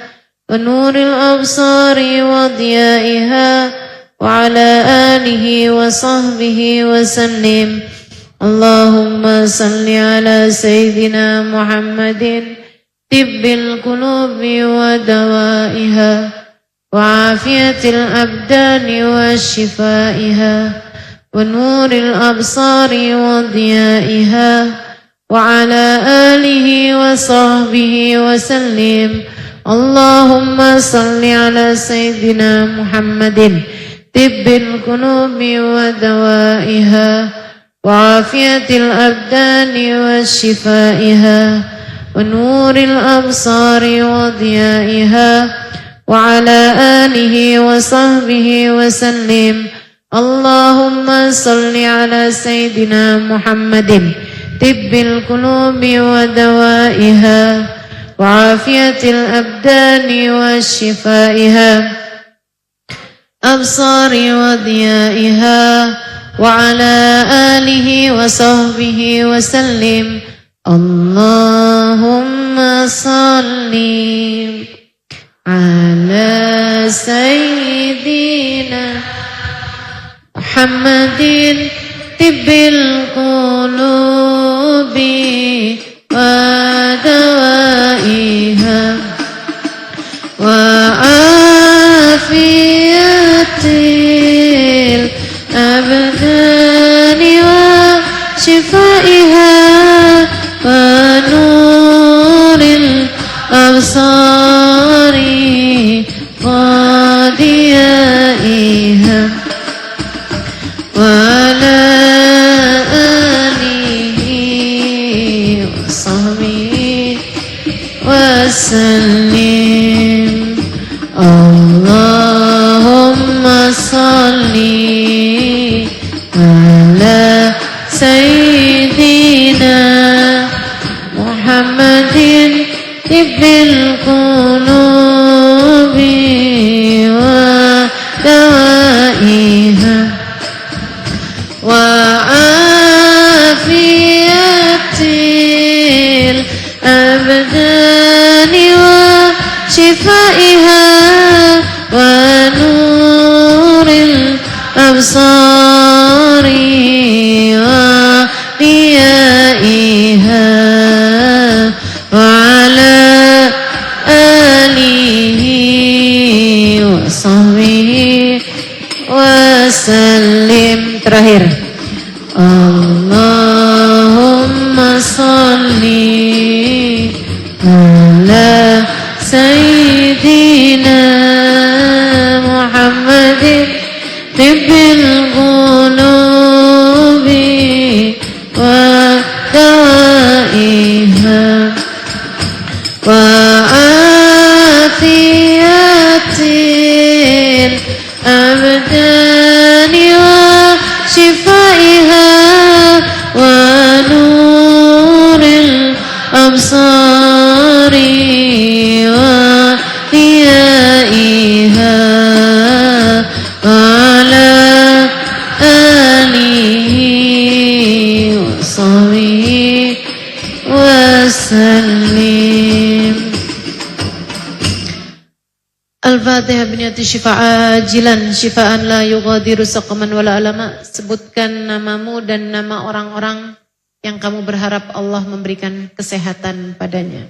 ونور الأبصار وضيائها وعلى آله وصحبه وسلم. اللهم صل على سيدنا محمد طب القلوب ودوائها وعافية الأبدان وشفائها ونور الأبصار وضيائها وعلى آله وصحبه وسلم. اللهم صل على سيدنا محمد طب القلوب ودوائها وعافية الأبدان وشفائها ونور الأبصار وضيائها وعلى آله وصحبه وسلم. اللهم صل على سيدنا محمد طب القلوب ودوائها وعافية الأبدان وشفائها أبصار وضيائها وعلى آله وصحبه وسلم. اللهم صل على سيدنا محمد طب القلوب ودوائها وعافية الأبدان وشفائها ونور الأبصار وضيائها وعلى آله وصحبه وسلم. اللهم صل على سيدنا محمد طب القلوب ودوائها وعافية الأبدان وشفائها ونور الأبصار وضيائها وعلى آله وصحبه وسلم. Terakhir, Allahumma salli ala Sayyidina Muhammadin tibbil qulubi wa dawaiha wa afiyatil abdani wa shifaiha wa nuril absari wa diyaiha wa ala alihi wa sahbihi wa sallim. Al-Fatihah biniyati syifa'a ajilan syifa'an la yughadiru saqaman wala alama. Sebutkan namamu dan nama orang-orang yang kamu berharap Allah memberikan kesehatan padanya.